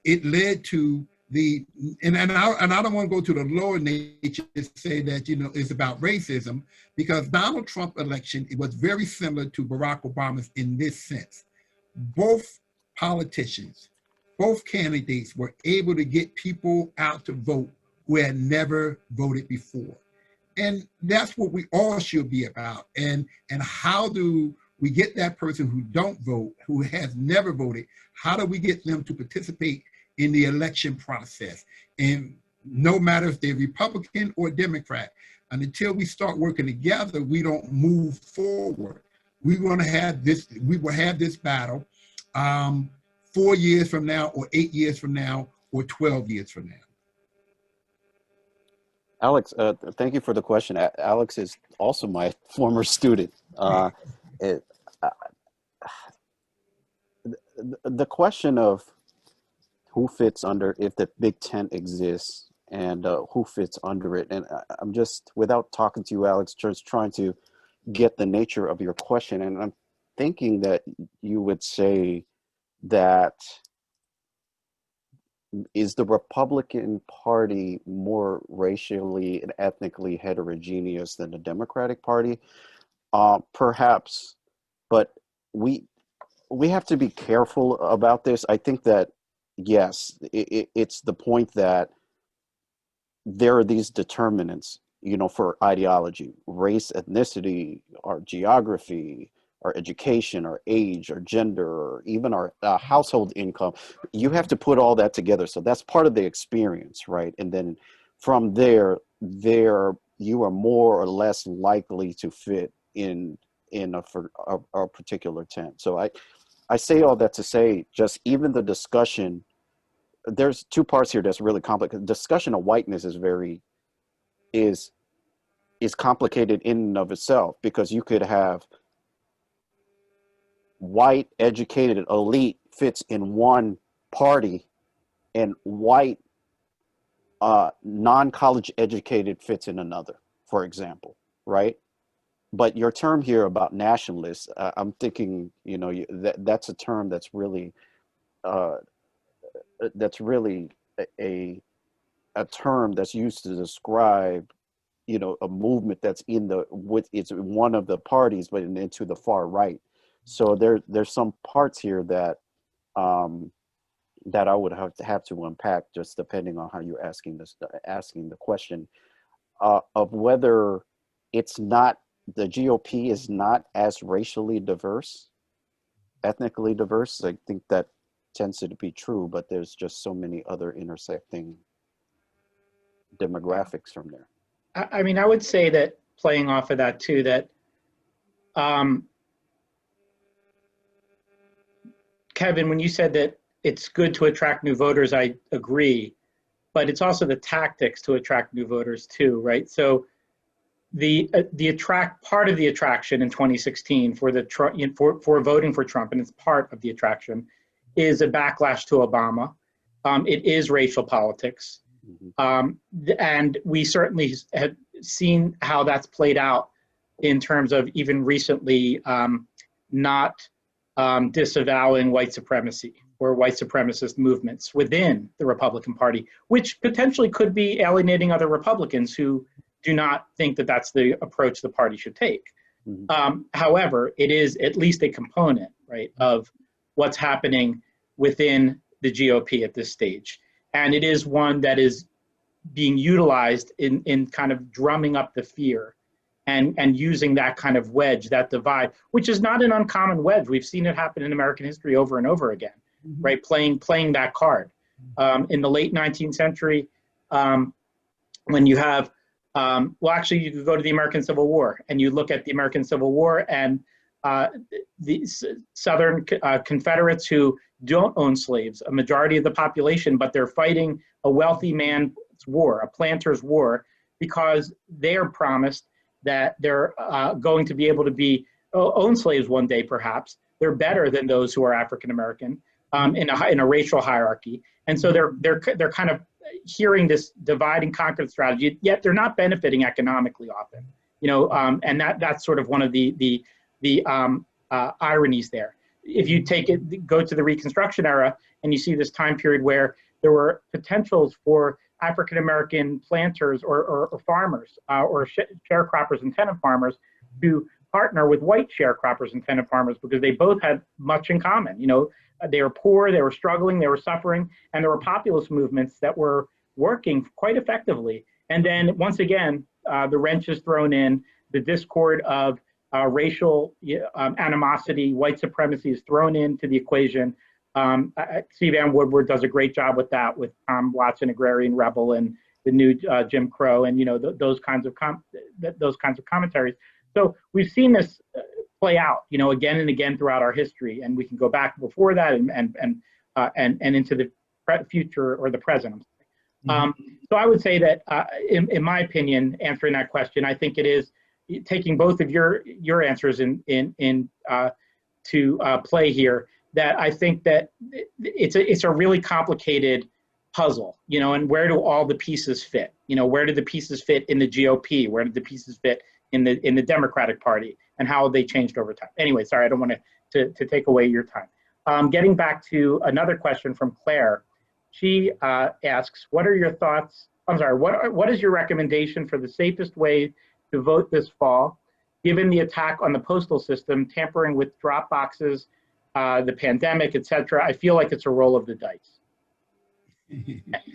it led to and I don't want to go to the lower nature and say that, it's about racism, because Donald Trump election, it was very similar to Barack Obama's in this sense. Both politicians, both candidates were able to get people out to vote who had never voted before. And that's what we all should be about. And how do we get that person who don't vote, who has never voted, how do we get them to participate in the election process? And no matter if they're Republican or Democrat, and until we start working together, we don't move forward. We will have this battle 4 years from now, or 8 years from now, or 12 years from now. Alex, thank you for the question. Alex is also my former student. The question of who fits under, if the big tent exists, and who fits under it. And I'm just, without talking to you, Alex, just trying to get the nature of your question. And I'm thinking that you would say that, is the Republican Party more racially and ethnically heterogeneous than the Democratic Party? Perhaps, but we have to be careful about this. I think that, yes, it's the point that there are these determinants, for ideology, race, ethnicity, our geography, our education, our age, our gender, or even our household income. You have to put all that together. So that's part of the experience, right? And then from there you are more or less likely to fit in a particular tent. So I say all that to say, just even the discussion, there's two parts here that's really complicated. Discussion of whiteness is complicated in and of itself, because you could have white educated elite fits in one party, and white non-college educated fits in another, for example. right? But your term here about nationalists, I'm thinking, that's a term uh, that's really a term that's used to describe, a movement that's it's one of the parties, but into the far right. So there's some parts here that that I would have to unpack, just depending on how you're asking the question of whether it's not, the GOP is not as racially diverse, ethnically diverse. I think that tends to be true, but there's just so many other intersecting demographics from there. I mean, I would say that, playing off of that too, that Kevin, when you said that it's good to attract new voters, I agree, but it's also the tactics to attract new voters too, right? So the part of the attraction in 2016 for for voting for Trump, and it's part of the attraction, is a backlash to Obama. It is racial politics. And we certainly have seen how that's played out in terms of even recently not disavowing white supremacy or white supremacist movements within the Republican Party, which potentially could be alienating other Republicans who do not think that that's the approach the party should take. However, it is at least a component, right, of what's happening within the GOP at this stage. And it is one that is being utilized in kind of drumming up the fear and using that kind of wedge, that divide, which is not an uncommon wedge. We've seen it happen in American history over and over again, right? Playing that card. In the late 19th century, when you have, well, actually, you could go to the American Civil War and you look at the American Civil War and the Southern Confederates who don't own slaves, a majority of the population, but they're fighting a wealthy man's war, a planter's war, because they are promised that they're going to be able to own slaves one day, perhaps. They're better than those who are African American in a racial hierarchy, and so they're kind of hearing this divide and conquer strategy. Yet they're not benefiting economically often, and that's sort of one of the ironies there. If you go to the Reconstruction era, and you see this time period where there were potentials for African American planters or farmers or sharecroppers and tenant farmers to partner with white sharecroppers and tenant farmers, because they both had much in common. They were poor, they were struggling, they were suffering, and there were populist movements that were working quite effectively. And then once again, the wrench is thrown in, the discord of racial animosity, white supremacy is thrown into the equation. Steve Ann Woodward does a great job with that, with Tom Watson, Agrarian Rebel, and the new Jim Crow, and those kinds of commentaries. So we've seen this play out, again and again throughout our history, and we can go back before that and into the future or the present. So I would say that, in my opinion, answering that question, I think it is taking both of your answers to play here. That I think that it's a really complicated puzzle, and where do all the pieces fit? Where do the pieces fit in the GOP? Where do the pieces fit in the Democratic Party? And how have they changed over time? Anyway, sorry, I don't want to take away your time. Getting back to another question from Claire, she asks, what are your thoughts? I'm sorry, what is your recommendation for the safest way to vote this fall, given the attack on the postal system, tampering with drop boxes, the pandemic, etc.? I feel like it's a roll of the dice.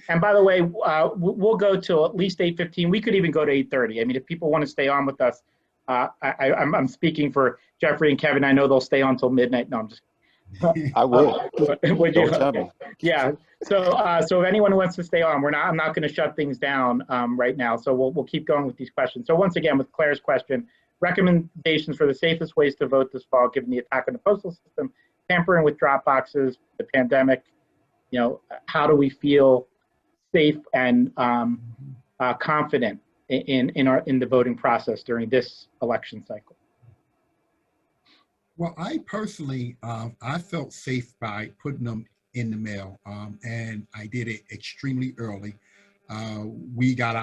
And by the way, we'll go till at least 8:15. We could even go to 8:30. I mean, if people want to stay on with us, I'm speaking for Jeffrey and Kevin. I know they'll stay on till midnight. No, I'm just. I will. Would you? Don't tell me. Yeah. So if anyone wants to stay on, I'm not going to shut things down right now. So we'll keep going with these questions. So once again, with Claire's question, recommendations for the safest ways to vote this fall, given the attack on the postal system, tampering with drop boxes, the pandemic. How do we feel safe and confident in the voting process during this election cycle? Well, I personally, I felt safe by putting them in the mail, and I did it extremely early. We got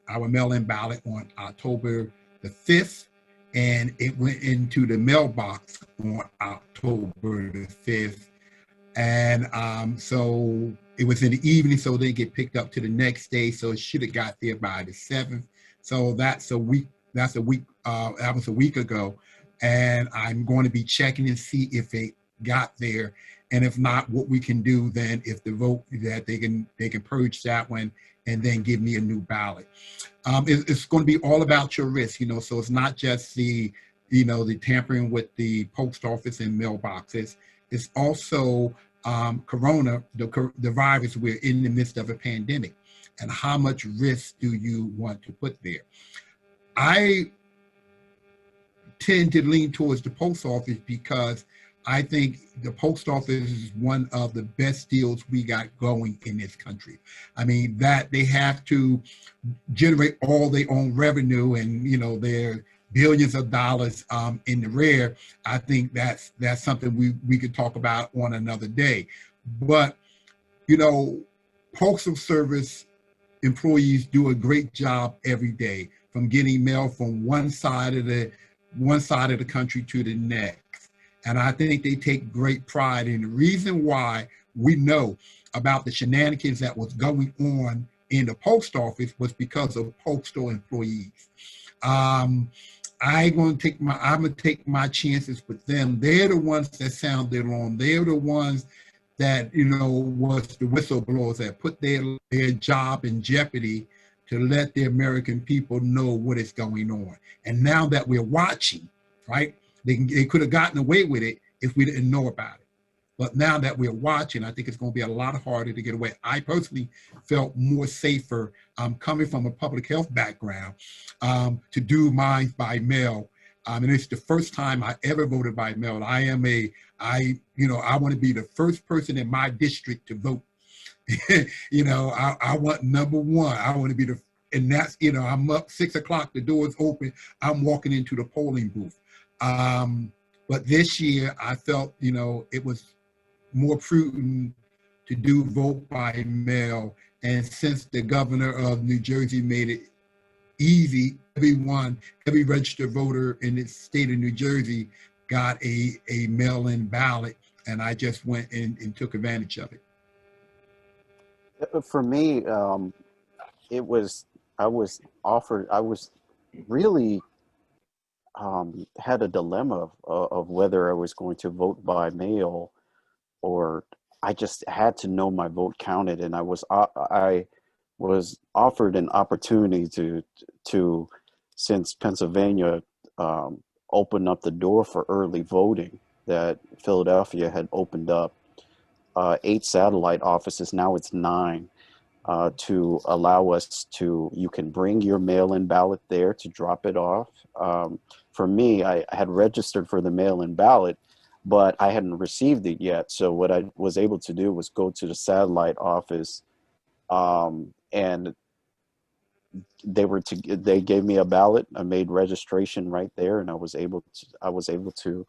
our mail-in ballot on October the 5th, and it went into the mailbox on October the 5th. And so it was in the evening, so they get picked up to the next day. So it should have got there by the 7th. So that's a week. That was a week ago. And I'm going to be checking and see if it got there. And if not, what we can do then, if the vote that they can purge that one and then give me a new ballot. It's going to be all about your risk, so it's not just the tampering with the post office and mailboxes. It's also corona, the virus. We're in the midst of a pandemic, and how much risk do you want to put there? I tend to lean towards the post office because I think the post office is one of the best deals we got going in this country. I mean, that they have to generate all their own revenue, and their billions of dollars in the rear. I think that's something we could talk about on another day. But postal service employees do a great job every day, from getting mail from one side of the country to the next. And I think they take great pride in the reason why we know about the shenanigans that was going on in the post office was because of postal employees. I'm gonna take my chances with them. They're the ones that sound their alarm. They're the ones that was the whistleblowers that put their job in jeopardy to let the American people know what is going on. And now that we're watching, right? They could have gotten away with it if we didn't know about it. But now that we're watching, I think it's going to be a lot harder to get away. I personally felt more safer coming from a public health background to do mine by mail. And it's the first time I ever voted by mail. I want to be the first person in my district to vote. I want number one. I want to be and that's, I'm up 6 o'clock, the door's open, I'm walking into the polling booth. But this year I felt, it was more prudent to do vote by mail. And since the governor of New Jersey made it easy, every registered voter in the state of New Jersey got a mail-in ballot, and I just went and took advantage of it. For me, I was really had a dilemma of whether I was going to vote by mail, or I just had to know my vote counted. And I was offered an opportunity to since Pennsylvania opened up the door for early voting, that Philadelphia had opened up 8 satellite offices, now it's 9, to allow us you can bring your mail-in ballot there to drop it off. For me, I had registered for the mail-in ballot, but I hadn't received it yet. So what I was able to do was go to the satellite office, and they gave me a ballot. I made registration right there, and I was able to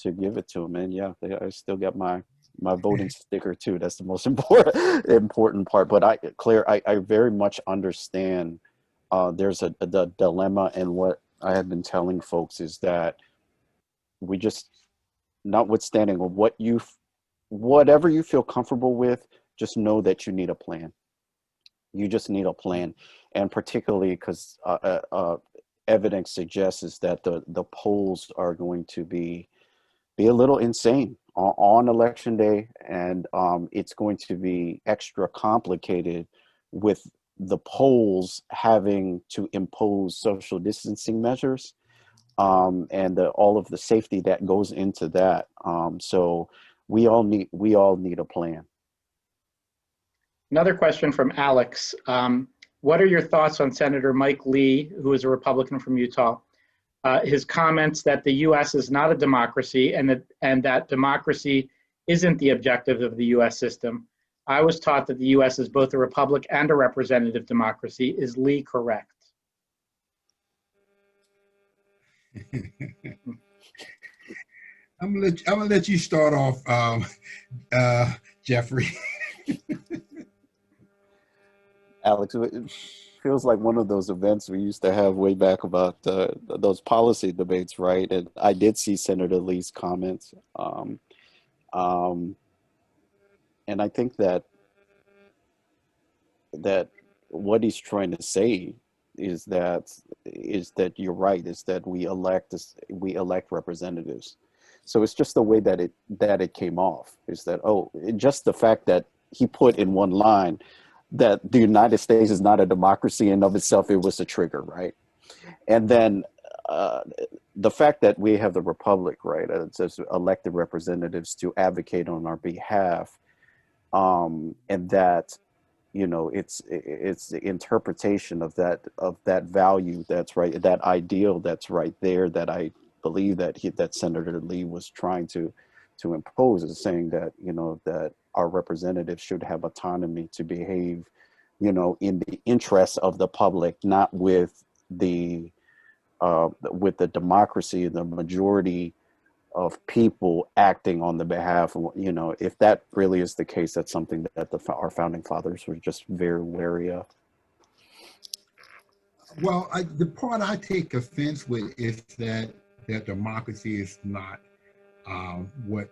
give it to them. And yeah, I still got my voting sticker too. That's the most important part. But Claire, I very much understand there's the dilemma, and what I have been telling folks is that we just, notwithstanding whatever you feel comfortable with, just know that you need a plan. You just need a plan. And particularly because evidence suggests is that the polls are going to be a little insane on election day, and it's going to be extra complicated with the polls having to impose social distancing measures, and all of the safety that goes into that. So we all need a plan. Another question from Alex. What are your thoughts on Senator Mike Lee, who is a Republican from Utah? His comments that the U.S. is not a democracy, and that democracy isn't the objective of the U.S. system. I was taught that the U.S. is both a republic and a representative democracy. Is Lee correct? I'm gonna let you start off, Jeffrey. Alex, feels like one of those events we used to have way back about those policy debates, right? And I did see Senator Lee's comments. And I think that what he's trying to say is that you're right, is that we elect representatives. So it's just the way that it came off, is that, just the fact that he put in one line that the United States is not a democracy in of itself, it was a trigger, right? And then the fact that we have the republic, right, as elected representatives to advocate on our behalf, and that, you know, it's the interpretation of that value that's right, that ideal that's right there, that I believe that Senator Lee was trying to impose, is saying that, you know, that our representatives should have autonomy to behave, you know, in the interests of the public, not with the democracy, the majority of people acting on the behalf of, you know, if that really is the case, that's something that our founding fathers were just very wary of. Well, the part I take offense with is that democracy is not what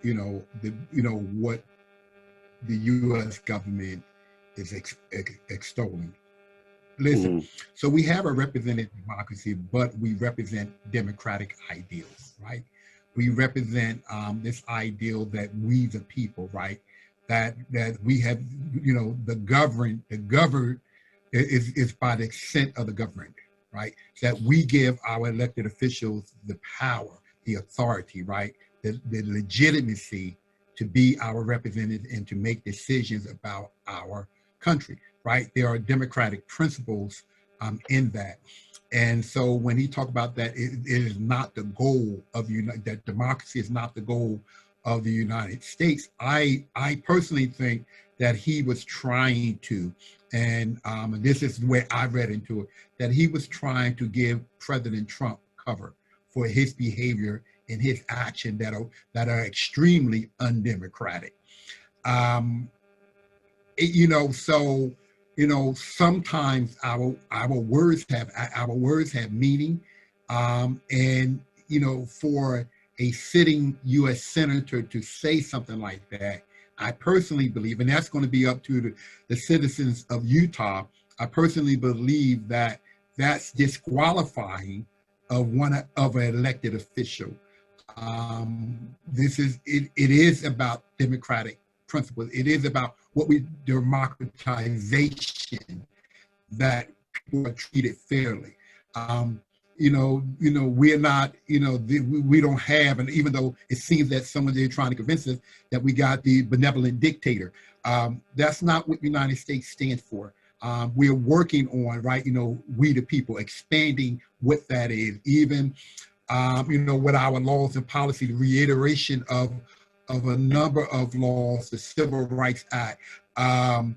what the U.S. government is extolling. Listen, so we have a representative democracy, but we represent democratic ideals, right? We represent this ideal that we the people, right? That we have, you know, the governed is by the consent of the government, right? That we give our elected officials the power, the authority, right? The legitimacy to be our representative and to make decisions about our country, right? There are democratic principles in that. And so when he talked about that, it is not the goal of that democracy is not the goal of the United States. I personally think that he was trying to, and this is where I read into it, that he was trying to give President Trump cover for his behavior and his action that are extremely undemocratic. Sometimes our words have meaning, and for a sitting U.S. senator to say something like that, I personally believe, and that's going to be up to the citizens of Utah, I personally believe that that's disqualifying of an elected official. It is about democratic principles. It is about what we democratization, that people are treated fairly. We're not, we don't have, and even though it seems that someone they're trying to convince us that we got the benevolent dictator, that's not what the United States stands for. We're working on, right, we the people, expanding what that is, even, with our laws and policy, the reiteration of a number of laws, the Civil Rights Act of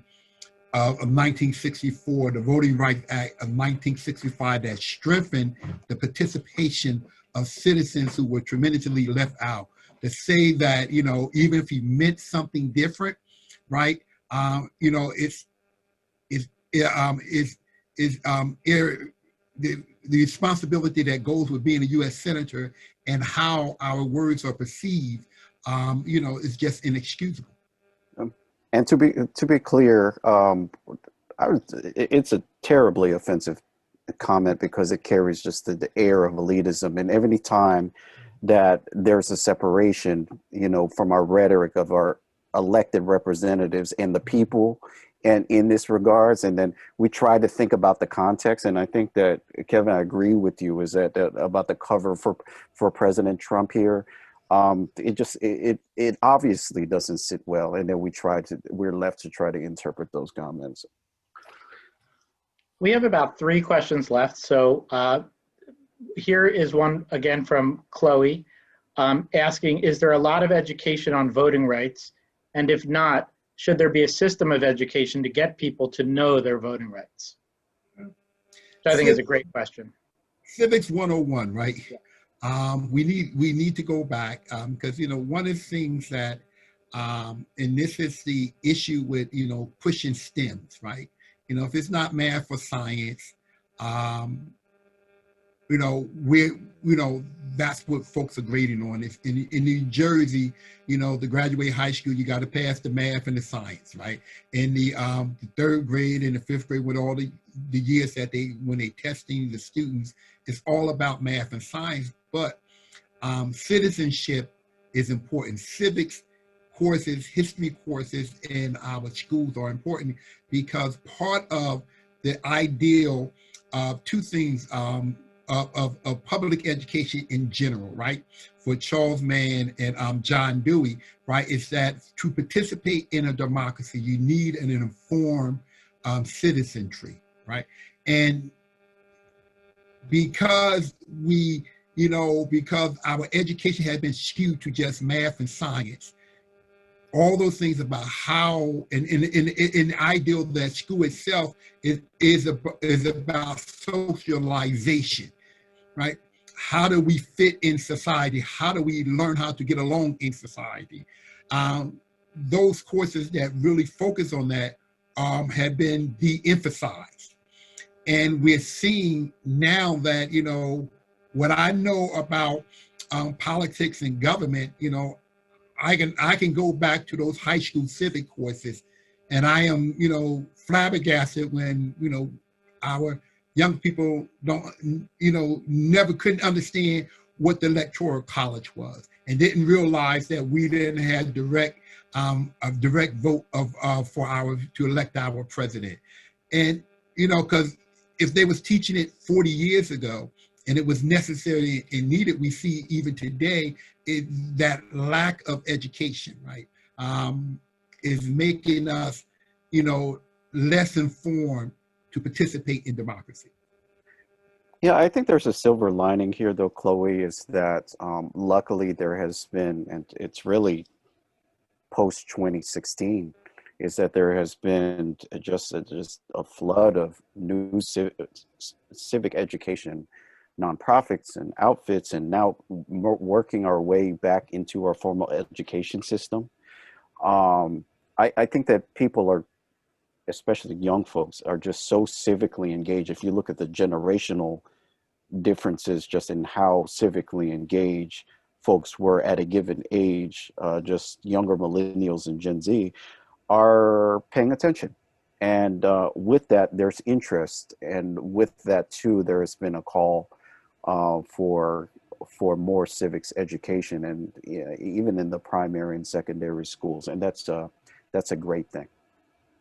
1964, the Voting Rights Act of 1965, that strengthened the participation of citizens who were tremendously left out. To say that, even if he meant something different, right? The responsibility that goes with being a U.S. senator and how our words are perceived, is just inexcusable. And to be clear, it's a terribly offensive comment because it carries just the air of elitism. And every time that there's a separation, from our rhetoric of our elected representatives and the people, and in this regards, and then we try to think about the context. And I think that, Kevin, I agree with you, is that about the cover for President Trump here. It obviously doesn't sit well, and then we're left to try to interpret those comments. We have about 3 questions left. So here is one again from Chloe, asking, is there a lot of education on voting rights? And if not, should there be a system of education to get people to know their voting rights? Which I think is a great question. Civics 101, right? Yeah. We need to go back because one of the things that and this is the issue with pushing STEMs, right? You know, if it's not math or science, you know, that's what folks are grading on. If in New Jersey, you know, the graduate high school, you got to pass the math and the science, right? In the third grade and the fifth grade, with all the years that when they testing the students, it's all about math and science. But citizenship is important. Civics courses, history courses in our schools are important because part of the ideal of two things, of public education in general, right? For Charles Mann and John Dewey, right? Is that to participate in a democracy, you need an informed citizenry, right? And because because our education has been skewed to just math and science, all those things about how, in the ideal that school itself is about socialization, right? How do we fit in society? How do we learn how to get along in society? Those courses that really focus on that have been de-emphasized. And we're seeing now that, you know, what I know about politics and government, you know, I can go back to those high school civic courses, and I am, you know, flabbergasted when, you know, our young people never couldn't understand what the electoral college was, and didn't realize that we didn't have a direct vote to elect our president. And, you know, because if they was teaching it 40 years ago and it was necessary and needed, we see even today that lack of education, right, is making us, you know, less informed to participate in democracy. Yeah, I think there's a silver lining here, though, Chloe, is that luckily there has been, and it's really post 2016, is that there has been just a flood of new civic education nonprofits and outfits, and now working our way back into our formal education system. I think that people are, especially young folks, are just so civically engaged. If you look at the generational differences just in how civically engaged folks were at a given age, just younger millennials and Gen Z are paying attention. And with that, there's interest. And with that too, there has been a call for more civics education, and even in the primary and secondary schools. And that's a great thing.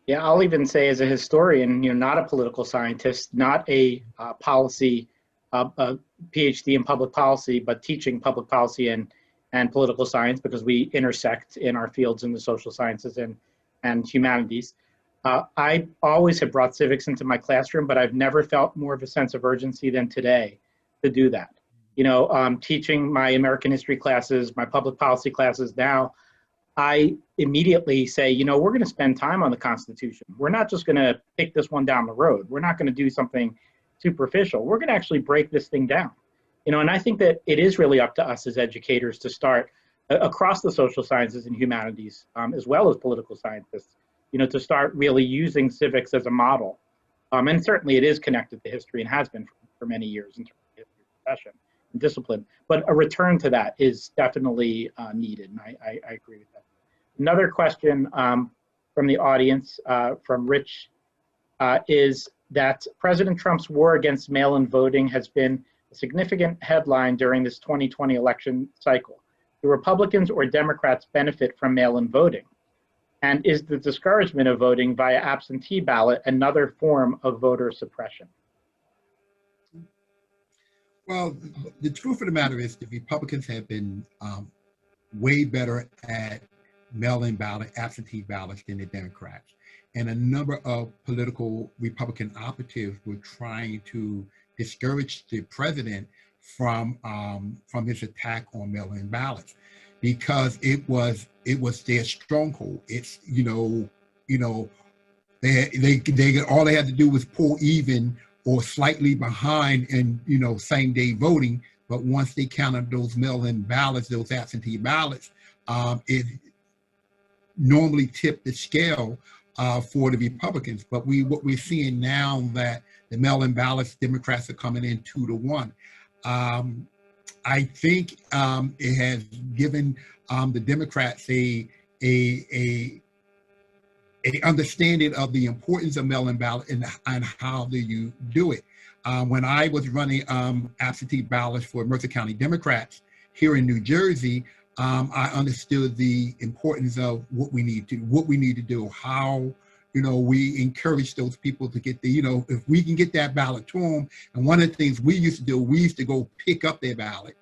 Yeah, I'll even say, as a historian, you know, not a political scientist, not a policy, a PhD in public policy, but teaching public policy and political science, because we intersect in our fields in the social sciences and humanities. I always have brought civics into my classroom, but I've never felt more of a sense of urgency than today to do that. You know, teaching my American history classes, my public policy classes now, I immediately say, you know, we're going to spend time on the Constitution. We're not just going to pick this one down the road. We're not going to do something superficial. We're going to actually break this thing down. You know, and I think that it is really up to us as educators to start across the social sciences and humanities, as well as political scientists, you know, to start really using civics as a model. And certainly it is connected to history and has been for many years in terms of history, profession, and discipline. But a return to that is definitely needed, and I agree with that. Another question from the audience, from Rich, is that President Trump's war against mail-in voting has been a significant headline during this 2020 election cycle. Do Republicans or Democrats benefit from mail-in voting? And is the discouragement of voting via absentee ballot another form of voter suppression? Well, the truth of the matter is the Republicans have been way better at mail-in ballot, absentee ballots than the Democrats. And a number of political Republican operatives were trying to discourage the president from his attack on mail-in ballots, because it was their stronghold. It's they all they had to do was pull even or slightly behind in same-day voting. But once they counted those mail-in ballots, those absentee ballots, it normally tipped the scale for the Republicans. But what we're seeing now that the mail-in ballots, Democrats are coming in 2-1. I think it has given the Democrats a understanding of the importance of mail-in ballot and how do you do it. When I was running absentee ballots for Mercer County Democrats here in New Jersey, I understood the importance of what we need to do, how, we encourage those people to get the, if we can get that ballot to them. And one of the things we used to do, we used to go pick up their ballot,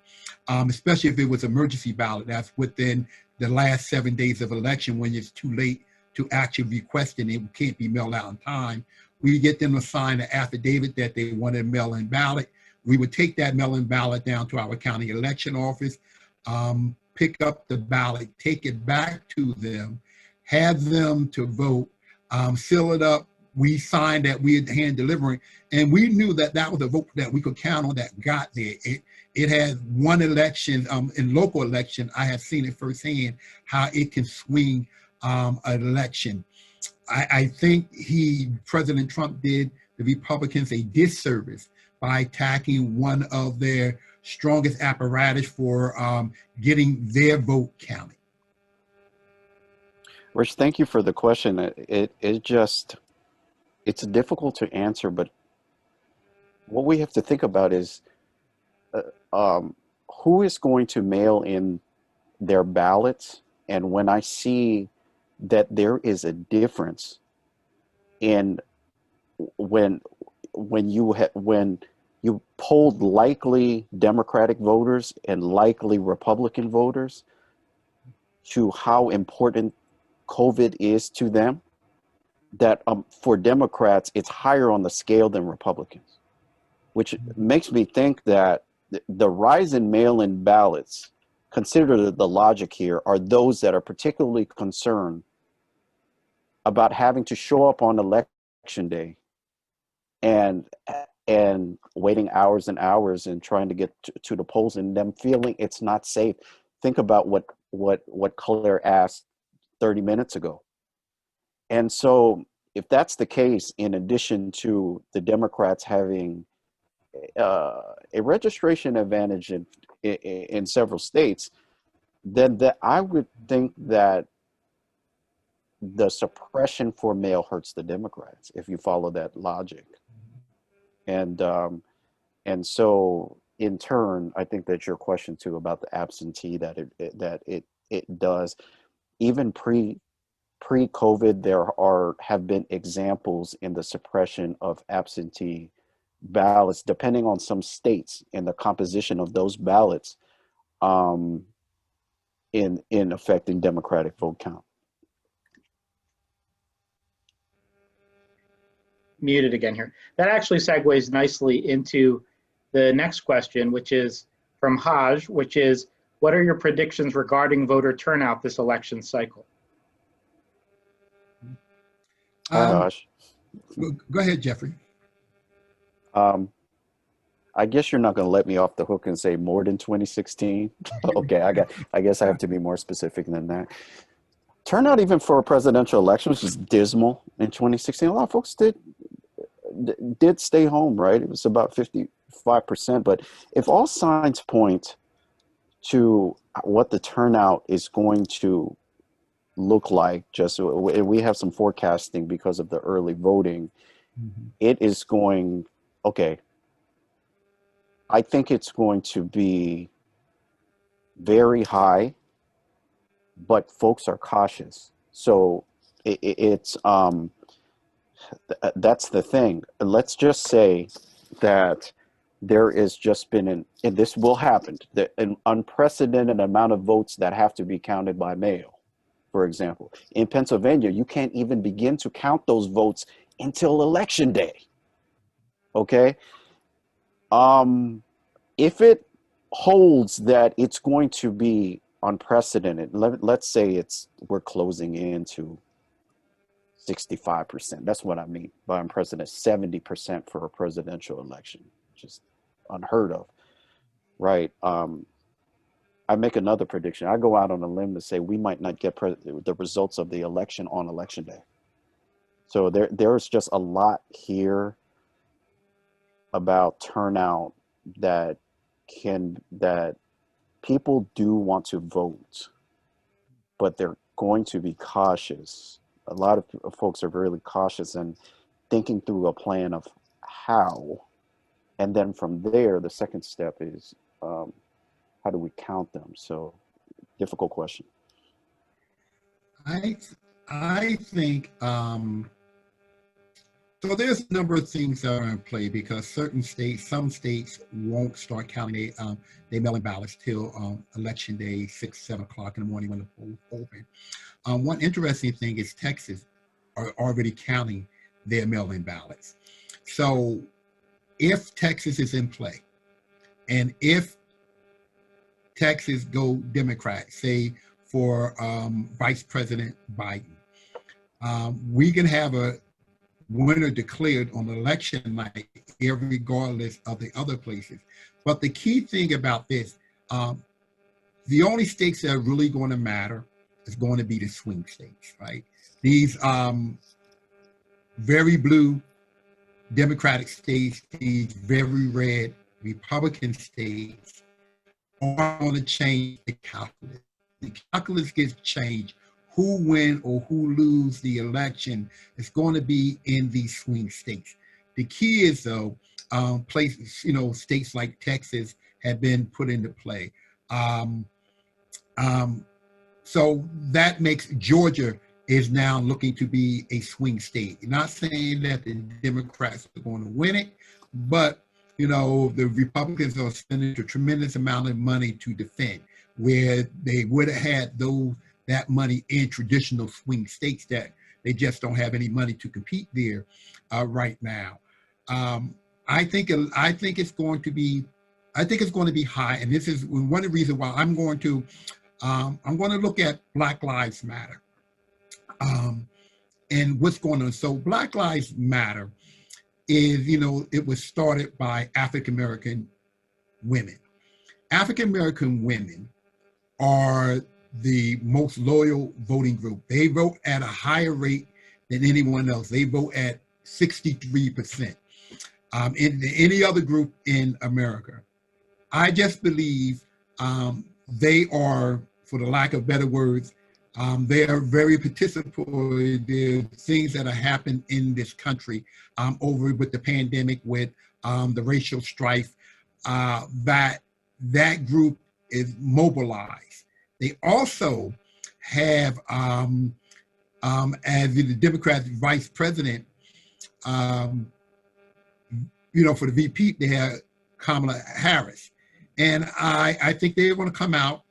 especially if it was emergency ballot. That's within the last 7 days of election when it's too late to actually request it. It can't be mailed out in time. We get them to sign an affidavit that they want a mail-in ballot. We would take that mail-in ballot down to our county election office, pick up the ballot, take it back to them, have them to vote, seal it up. We signed that we had hand delivering, and we knew that that was a vote that we could count on that got there. It had one election, in local election, I have seen it firsthand, how it can swing an election. I think President Trump did the Republicans a disservice by attacking one of their strongest apparatus for getting their vote counted. Rich, thank you for the question. It's difficult to answer, but what we have to think about is who is going to mail in their ballots. And when I see that there is a difference in when you polled likely Democratic voters and likely Republican voters to how important COVID is to them, that for Democrats, it's higher on the scale than Republicans, which makes me think that the rise in mail-in ballots, consider the logic here, are those that are particularly concerned about having to show up on election day and waiting hours and hours and trying to get to the polls and them feeling it's not safe. Think about what Claire asked 30 minutes ago. And so if that's the case, in addition to the Democrats having a registration advantage in several states, then I would think that the suppression for mail hurts the Democrats, if you follow that logic. And so in turn, I think that your question too about the absentee, that it does, even pre-COVID, there have been examples in the suppression of absentee ballots, depending on some states and the composition of those ballots, in affecting Democratic vote count. Muted again here. That actually segues nicely into the next question, which is from Haj, which is, what are your predictions regarding voter turnout this election cycle? Haj. Go ahead, Jeffrey. I guess you're not going to let me off the hook and say more than 2016. Okay, I guess I have to be more specific than that. Turnout even for a presidential election was just dismal in 2016. A lot of folks did stay home, right? It was about 55%. But if all signs point to what the turnout is going to look like, just we have some forecasting because of the early voting, it is going, okay, I think it's going to be very high, but folks are cautious. So it's that's the thing. Let's just say that there is just been and this will happen, an unprecedented amount of votes that have to be counted by mail. For example, in Pennsylvania, you can't even begin to count those votes until election day. Okay. If it holds that it's going to be unprecedented, let's say we're closing into 65%. That's what I mean by unprecedented. 70% for a presidential election, which is unheard of, right? I make another prediction. I go out on a limb to say we might not get the results of the election on election day. So there's just a lot here about turnout that people do want to vote, but they're going to be cautious. A lot of folks are really cautious and thinking through a plan of how. And then from there, the second step is how do we count them? So difficult question. I think, so there's a number of things that are in play because some states won't start counting their mail-in ballots till election day, 6, 7 o'clock in the morning when the polls open. One interesting thing is Texas are already counting their mail-in ballots. So if Texas is in play, and if Texas go Democrat, say for Vice President Biden, we can have a winner declared on election night, regardless of the other places. But the key thing about this, the only states that are really going to matter is going to be the swing states, right? These very blue Democratic states, these very red Republican states are going to change the calculus. The calculus gets changed. Who win or who lose the election is going to be in these swing states. The key is though, places, states like Texas have been put into play. So that makes Georgia is now looking to be a swing state. Not saying that the Democrats are going to win it, but the Republicans are spending a tremendous amount of money to defend, where they would have had that money in traditional swing states that they just don't have any money to compete there right now. I think it's going to be high, and this is one of the reasons why I'm going to look at Black Lives Matter and what's going on. So Black Lives Matter is, it was started by African American women. African American women are the most loyal voting group. They vote at a higher rate than anyone else. They vote at 63%. In any other group in America. I just believe they are, for the lack of better words, they are very participatory. There are things that have happened in this country over with the pandemic, with the racial strife, that group is mobilized. They also have, as the Democrat vice president, for the VP, they have Kamala Harris. And I think they're going to come out,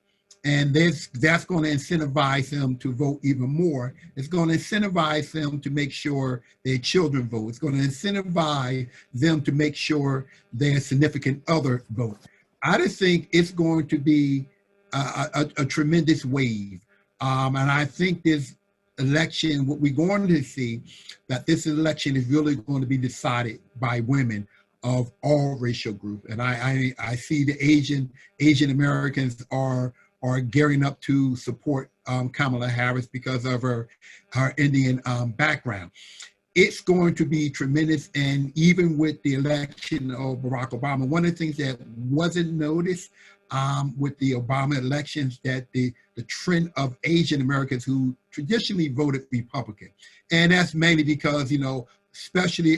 and that's going to incentivize them to vote even more. It's going to incentivize them to make sure their children vote. It's going to incentivize them to make sure their significant other vote. I just think it's going to be a tremendous wave. And I think this election, what we're going to see, that this election is really going to be decided by women of all racial groups. And I see the Asian Americans are gearing up to support Kamala Harris because of her Indian background. It's going to be tremendous. And even with the election of Barack Obama, one of the things that wasn't noticed with the Obama elections, that the trend of Asian Americans who traditionally voted Republican. And that's mainly because, especially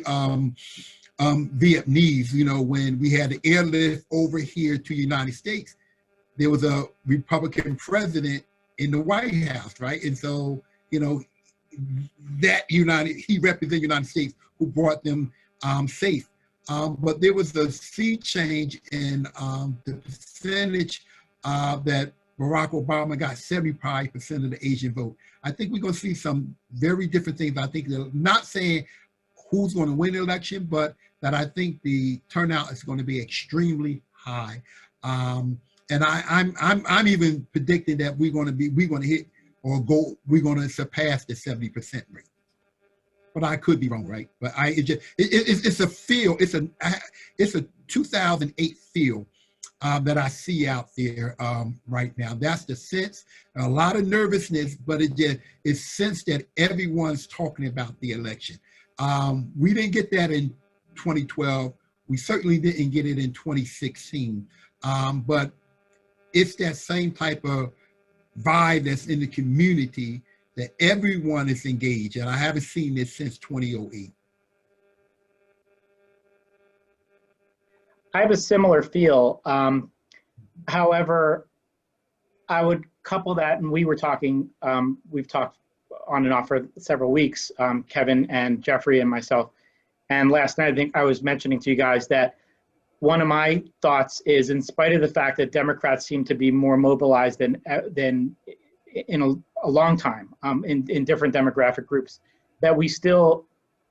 Vietnamese, when we had the airlift over here to the United States, there was a Republican president in the White House, right? And so, he represented the United States, who brought them safe. But there was a sea change in the percentage that Barack Obama got 75% of the Asian vote. I think we're going to see some very different things. I think they're not saying who's going to win the election, but that I think the turnout is going to be extremely high. And I'm even predicting that we're going to hit we're going to surpass the 70% rate. But I could be wrong, right? But it's a feel. It's a 2008 feel that I see out there right now. That's the sense, a lot of nervousness, but it's sense that everyone's talking about the election. We didn't get that in 2012. We certainly didn't get it in 2016, but it's that same type of vibe that's in the community that everyone is engaged, and I haven't seen this since 2008. I have a similar feel. However, I would couple that, and we were talking, we've talked on and off for several weeks, Kevin and Jeffrey and myself. And last night, I think I was mentioning to you guys that one of my thoughts is, in spite of the fact that Democrats seem to be more mobilized than in a long time in different demographic groups, that we still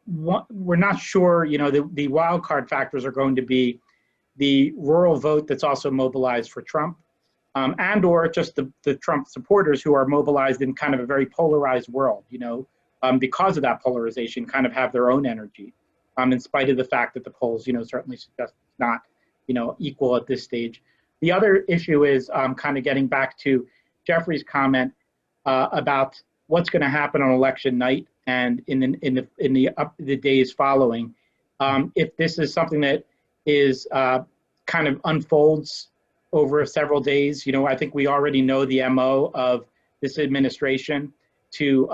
we're not sure, you know, the wild card factors are going to be the rural vote that's also mobilized for Trump, and or just the Trump supporters who are mobilized in kind of a very polarized world, you know, because of that polarization, kind of have their own energy, in spite of the fact that the polls, you know, certainly suggest it's not, you know, equal at this stage. The other issue is kind of getting back to Jeffrey's comment about what's going to happen on election night and in the days following. If this is something that is kind of unfolds over several days, you know, I think we already know the MO of this administration to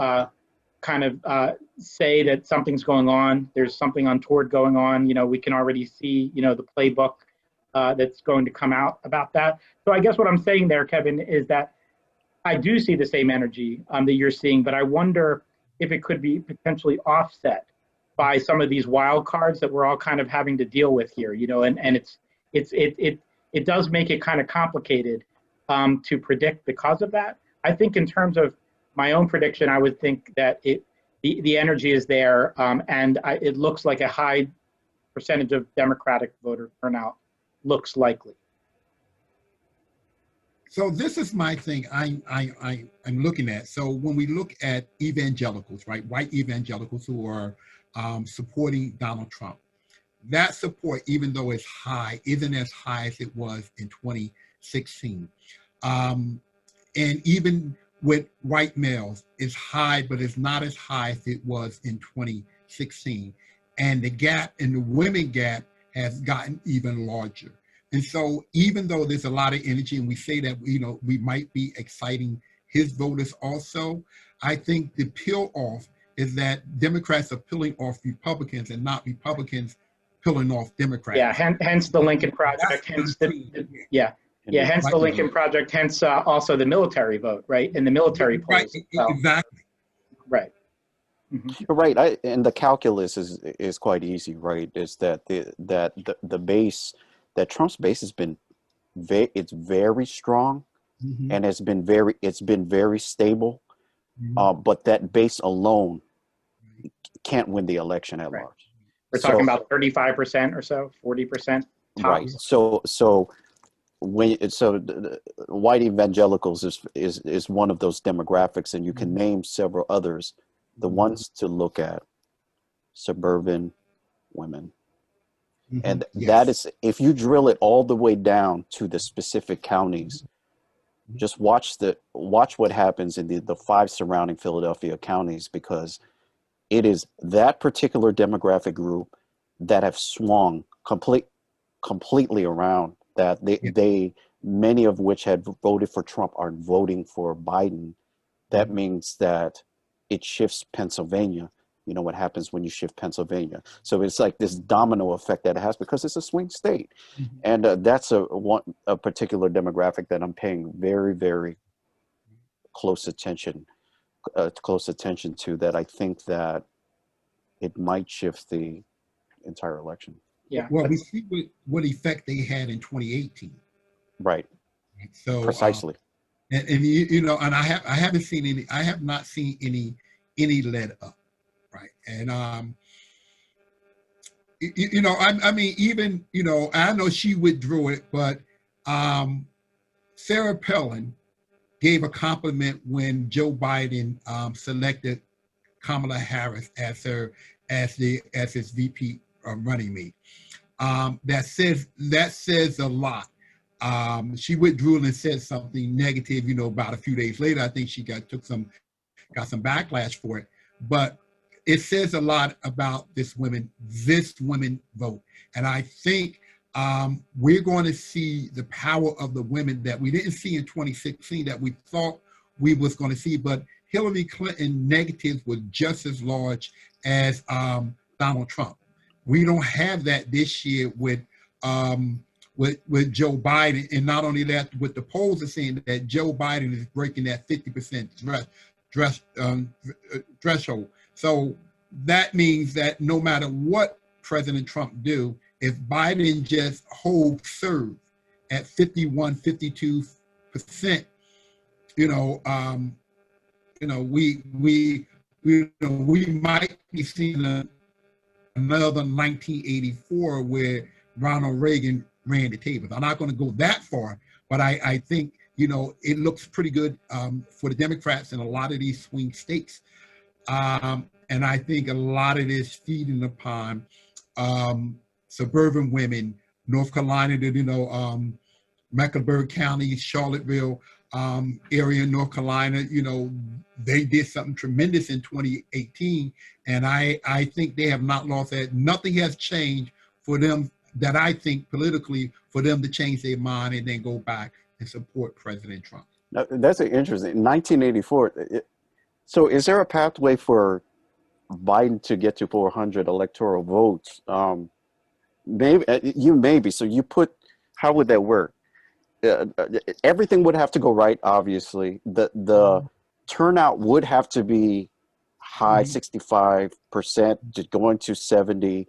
kind of say that something's going on, there's something untoward going on. You know, we can already see, you know, the playbook that's going to come out about that. So I guess what I'm saying there, Kevin, is that I do see the same energy that you're seeing, but I wonder if it could be potentially offset by some of these wild cards that we're all kind of having to deal with here, you know, and it does make it kind of complicated to predict because of that. I think in terms of my own prediction, I would think that the energy is there, and it looks like a high percentage of Democratic voter turnout looks likely. So this is my thing I'm looking at. So when we look at evangelicals, right, white evangelicals who are supporting Donald Trump, that support, even though it's high, isn't as high as it was in 2016. And even with white males, it's high, but it's not as high as it was in 2016. And the gap in the women gap has gotten even larger. And so even though there's a lot of energy and we say that, you know, we might be exciting his voters also, I think the peel off is that Democrats are peeling off Republicans and not Republicans peeling off Democrats. Yeah, hence the Lincoln Project, hence the Lincoln Project, hence also the military vote, right? In the military polls. Right, well. exactly. Right. Mm-hmm. Right, and the calculus is quite easy, right? Is that the base, that Trump's base has been it's very strong, mm-hmm. and it's been very stable, mm-hmm. But that base alone can't win the election at large. We're talking about 35% or so, 40%. Right. So white evangelicals is one of those demographics, and you can name several others. The ones to look at: suburban women. Mm-hmm. And yes. That is, if you drill it all the way down to the specific counties, just watch what happens in the 5 surrounding Philadelphia counties, because it is that particular demographic group that have swung completely around, that they many of which had voted for Trump are voting for Biden. That means that it shifts Pennsylvania. You know what happens when you shift Pennsylvania. So it's like this domino effect that it has, because it's a swing state. Mm-hmm. And that's a particular demographic that I'm paying very, very close attention to, that I think that it might shift the entire election. Yeah. Well, we see what effect they had in 2018. Right. So precisely. And you know, and I have not seen any let up. Right. And, you know, I mean, even, you know, I know she withdrew it, but Sarah Palin gave a compliment when Joe Biden selected Kamala Harris as his VP running mate. That says a lot. She withdrew and said something negative, about a few days later. I think she got some backlash for it. But it says a lot about this women vote. And I think we're going to see the power of the women that we didn't see in 2016 that we thought we was going to see. But Hillary Clinton negatives were just as large as Donald Trump. We don't have that this year with Joe Biden. And not only that, with the polls are saying that Joe Biden is breaking that 50% threshold. So that means that no matter what President Trump do, if Biden just holds serve at 51, 52%, we might be seeing another 1984 where Ronald Reagan ran the tables. I'm not going to go that far, but I think it looks pretty good for the Democrats in a lot of these swing states. And I think a lot of this feeding upon suburban women, North Carolina, Mecklenburg County, Charlottesville area, North Carolina, they did something tremendous in 2018. And I think they have not lost that. Nothing has changed for them that I think politically for them to change their mind and then go back and support President Trump. Now, that's interesting. 1984. So is there a pathway for Biden to get to 400 electoral votes? Maybe. So you put, how would that work? Everything would have to go right, obviously. The turnout would have to be high, 65%, going to 70.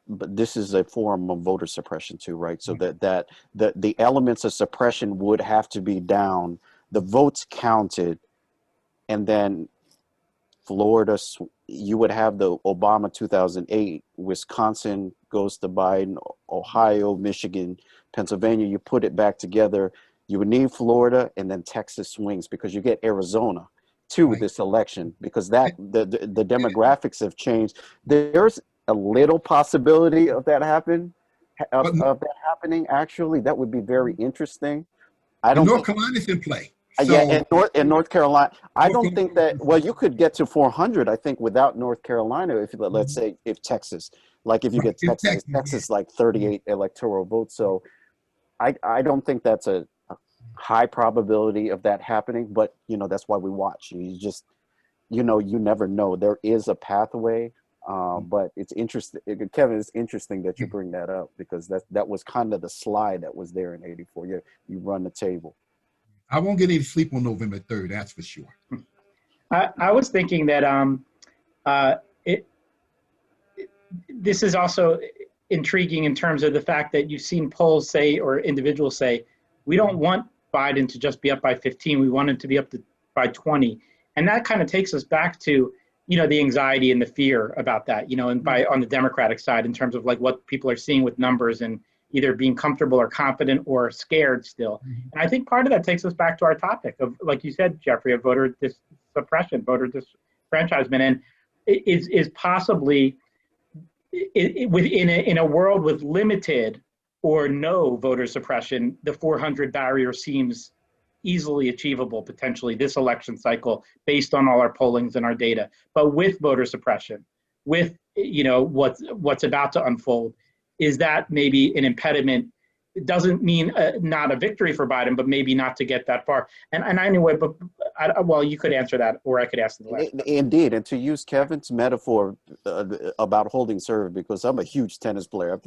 But this is a form of voter suppression too, right? So that the elements of suppression would have to be down, the votes counted, and then Florida, you would have the Obama 2008, Wisconsin goes to Biden, Ohio, Michigan, Pennsylvania, you put it back together, you would need Florida, and then Texas swings because you get Arizona too with this election, because the demographics have changed. There's a little possibility of that happening. Actually, that would be very interesting. North Carolina's in play. So, yeah, in North Carolina, I don't think that. Well, you could get to 400, I think, without North Carolina. If let's say if Texas, like if you get Texas like 38 electoral votes. So, I don't think that's a high probability of that happening. But that's why we watch. You just, you never know. There is a pathway. But it's interesting, Kevin, it's interesting that you bring that up, because that was kind of the slide that was there in 84. You run the table. I won't get any sleep on November 3rd, that's for sure. I was thinking that this is also intriguing in terms of the fact that you've seen polls say, or individuals say, we don't want Biden to just be up by 15, we want him to be up by 20. And that kind of takes us back to the anxiety and the fear about that, and on the Democratic side, in terms of like what people are seeing with numbers and either being comfortable or confident or scared still. And I think part of that takes us back to our topic of, like you said, Jeffrey, of voter suppression, voter disenfranchisement, and is possibly in a world with limited or no voter suppression, the 400 barrier seems easily achievable potentially this election cycle based on all our pollings and our data. But with voter suppression, with what's about to unfold, is that maybe an impediment? It doesn't mean not a victory for Biden, but maybe not to get that far. And anyway, but well, you could answer that, or I could ask the last. Indeed, and to use Kevin's metaphor about holding serve, because I'm a huge tennis player.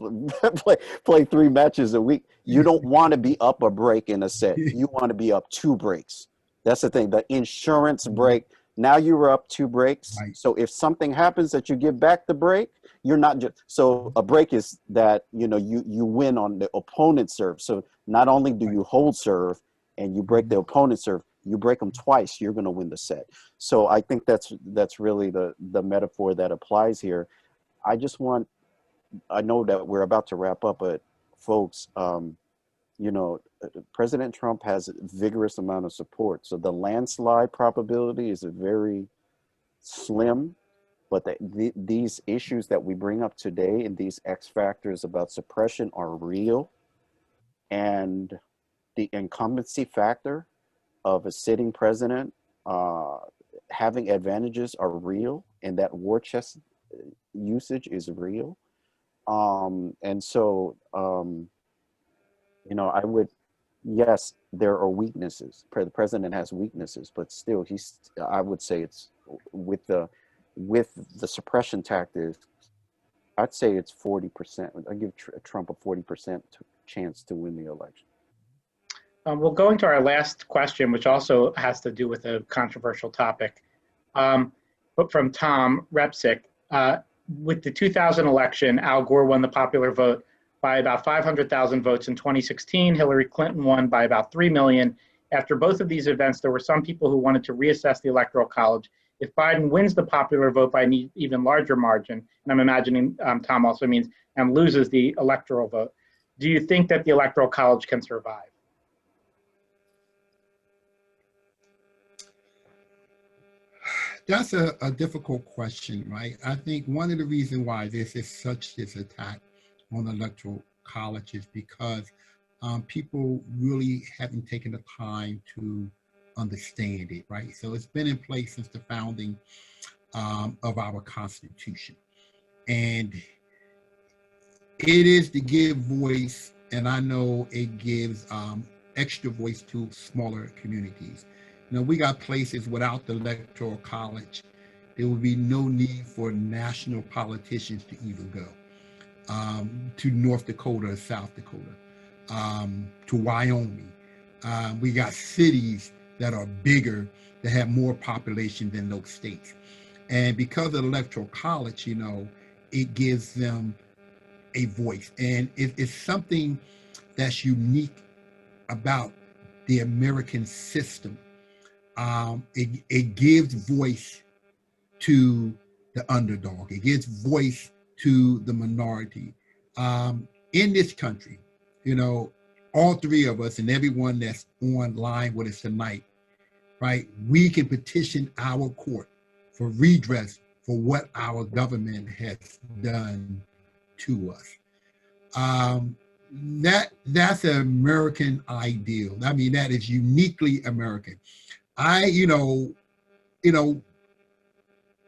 I play 3 matches a week. You don't want to be up a break in a set. You want to be up 2 breaks. That's the thing. The insurance break. Now you were up 2 breaks. Right. So if something happens that you give back the break, you're not just, so a break is that, you win on the opponent's serve. So not only do you hold serve and you break the opponent's serve, you break them twice, you're going to win the set. So I think that's really the metaphor that applies here. I know that we're about to wrap up, but folks, President Trump has a vigorous amount of support. So the landslide probability is very slim. but these issues that we bring up today and these X factors about suppression are real, and the incumbency factor of a sitting president having advantages are real, and that war chest usage is real. And so, you know, I would, yes, there are weaknesses. The president has weaknesses, but still, I would say it's with the suppression tactics, I'd say it's 40%. I give Trump a 40% chance to win the election. We'll go into our last question, which also has to do with a controversial topic. But from Tom Repsick, with the 2000 election, Al Gore won the popular vote by about 500,000 votes in 2016. Hillary Clinton won by about 3 million. After both of these events, there were some people who wanted to reassess the Electoral College. If Biden wins the popular vote by an even larger margin, and I'm imagining Tom also means, and loses the electoral vote, do you think that the Electoral College can survive? That's a difficult question, right? I think one of the reasons why this is such this attack on the Electoral College is because people really haven't taken the time to understand it, right? So it's been in place since the founding of our Constitution. And it is to give voice, and I know it gives extra voice to smaller communities. You know, we got places without the Electoral College, there would be no need for national politicians to even go to North Dakota or South Dakota, to Wyoming. We got cities that are bigger, that have more population than those states. And because of the Electoral College, you know, it gives them a voice. And it's something that's unique about the American system. It gives voice to the underdog. It gives voice to the minority. In this country, you know, all three of us and everyone that's online with us tonight, right? We can petition our court for redress for what our government has done to us. That's an American ideal. I mean, that is uniquely American. You know,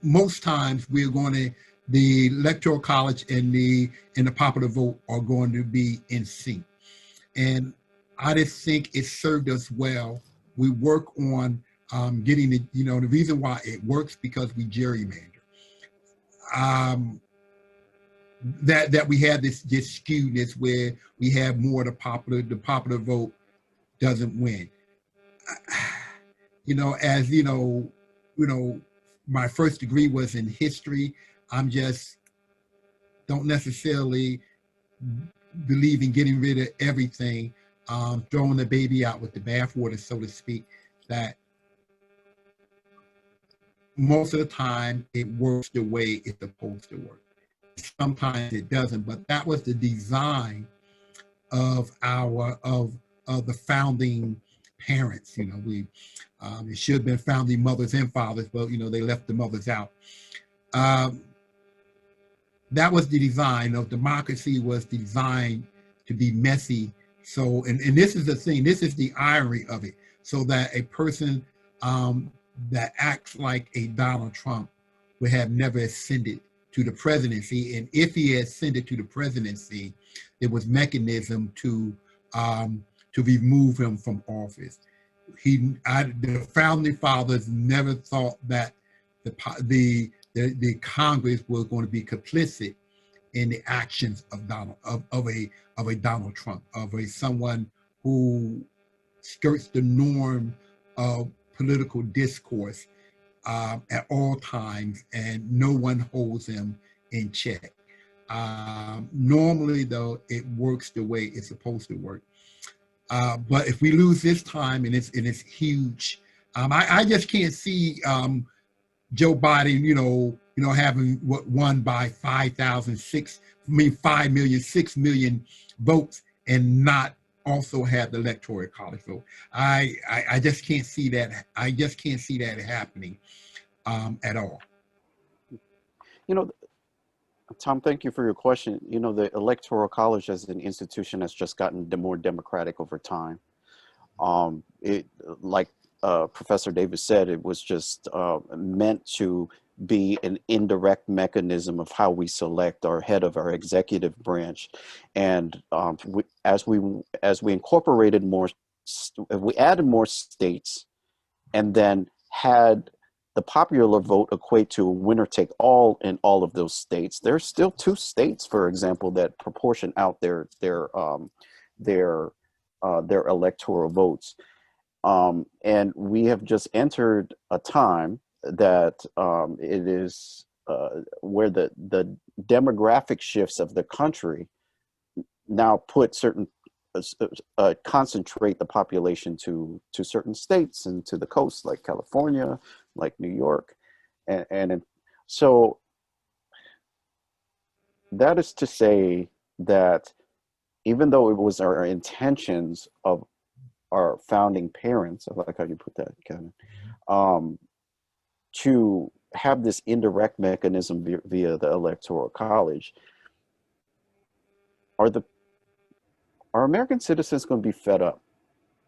most times we're going to, the Electoral College and the popular vote are going to be in sync. And I just think it served us well. We work on getting the, you know, the reason why it works because we gerrymander. That we have this skewedness where we have more the popular vote doesn't win. You know, as you know, my first degree was in history. I'm just don't necessarily believe in getting rid of everything, throwing the baby out with the bathwater, so to speak. That most of the time it works the way it's supposed to work. Sometimes it doesn't, but that was the design of the founding parents. You know, we it should have been founding mothers and fathers, but you know, they left the mothers out. That was the design of democracy, was designed to be messy. So, and this is the thing, this is the irony of it. So that a person that acts like a Donald Trump would have never ascended to the presidency. And if he had ascended to the presidency, there was mechanism to remove him from office. The founding fathers never thought that the Congress was going to be complicit in the actions of a Donald Trump, of someone who skirts the norm of political discourse at all times, and no one holds him in check. Normally, though, it works the way it's supposed to work. But if we lose this time, and it's huge, I just can't see Joe Biden, you know, having won by 5 million, 6 million votes, and not also have the Electoral College vote. I just can't see that. I just can't see that happening at all. You know, Tom, thank you for your question. You know, the Electoral College as an institution has just gotten more democratic over time. Like Professor Davis said, it was just meant to be an indirect mechanism of how we select our head of our executive branch. And as we incorporated more, we added more states, and then had the popular vote equate to winner take all in all of those states. There's still 2 states, for example, that proportion out their electoral votes. And we have just entered a time that it is where the demographic shifts of the country now put certain concentrate the population to certain states and to the coast, like California, like New York, and so that is to say that even though it was our intentions of our founding parents, I like how you put that, Kevin, to have this indirect mechanism via the Electoral College, are American citizens going to be fed up?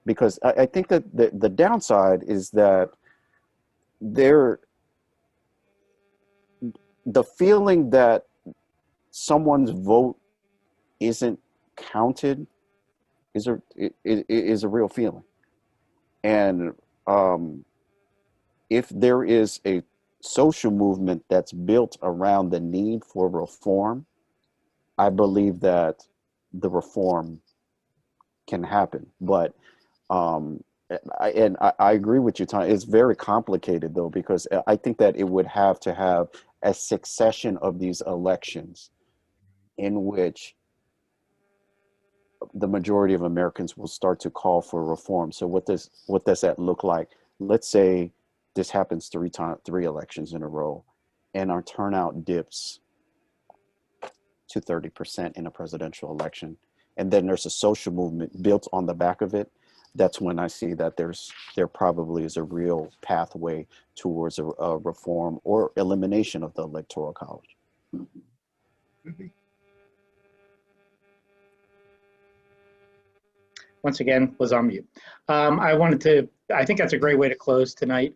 Because I think that the downside is that the feeling that someone's vote isn't counted is a real feeling. And if there is a social movement that's built around the need for reform, I believe that the reform can happen. But I agree with you, Tanya. It's very complicated, though, because I think that it would have to have a succession of these elections in which the majority of Americans will start to call for reform. So what does that look like? Let's say this happens 3 elections in a row, and our turnout dips to 30% in a presidential election, and then there's a social movement built on the back of it. That's when I see that there probably is a real pathway towards a reform or elimination of the Electoral College. Once again, was on mute. I think that's a great way to close tonight.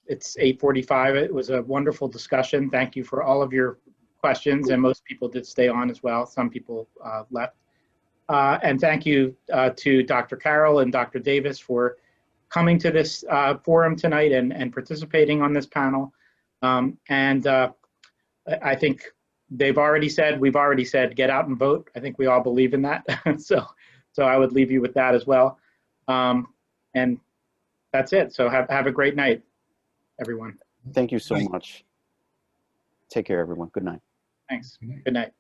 It's 8:45. It was a wonderful discussion. Thank you for all of your questions, and most people did stay on as well. Some people left. And thank you to Dr. Carroll and Dr. Davis for coming to this forum tonight and participating on this panel. I think we've already said, get out and vote. I think we all believe in that. So I would leave you with that as well. And that's it. So have a great night, everyone. Thank you so much. Take care, everyone. Good night. Thanks. Good night.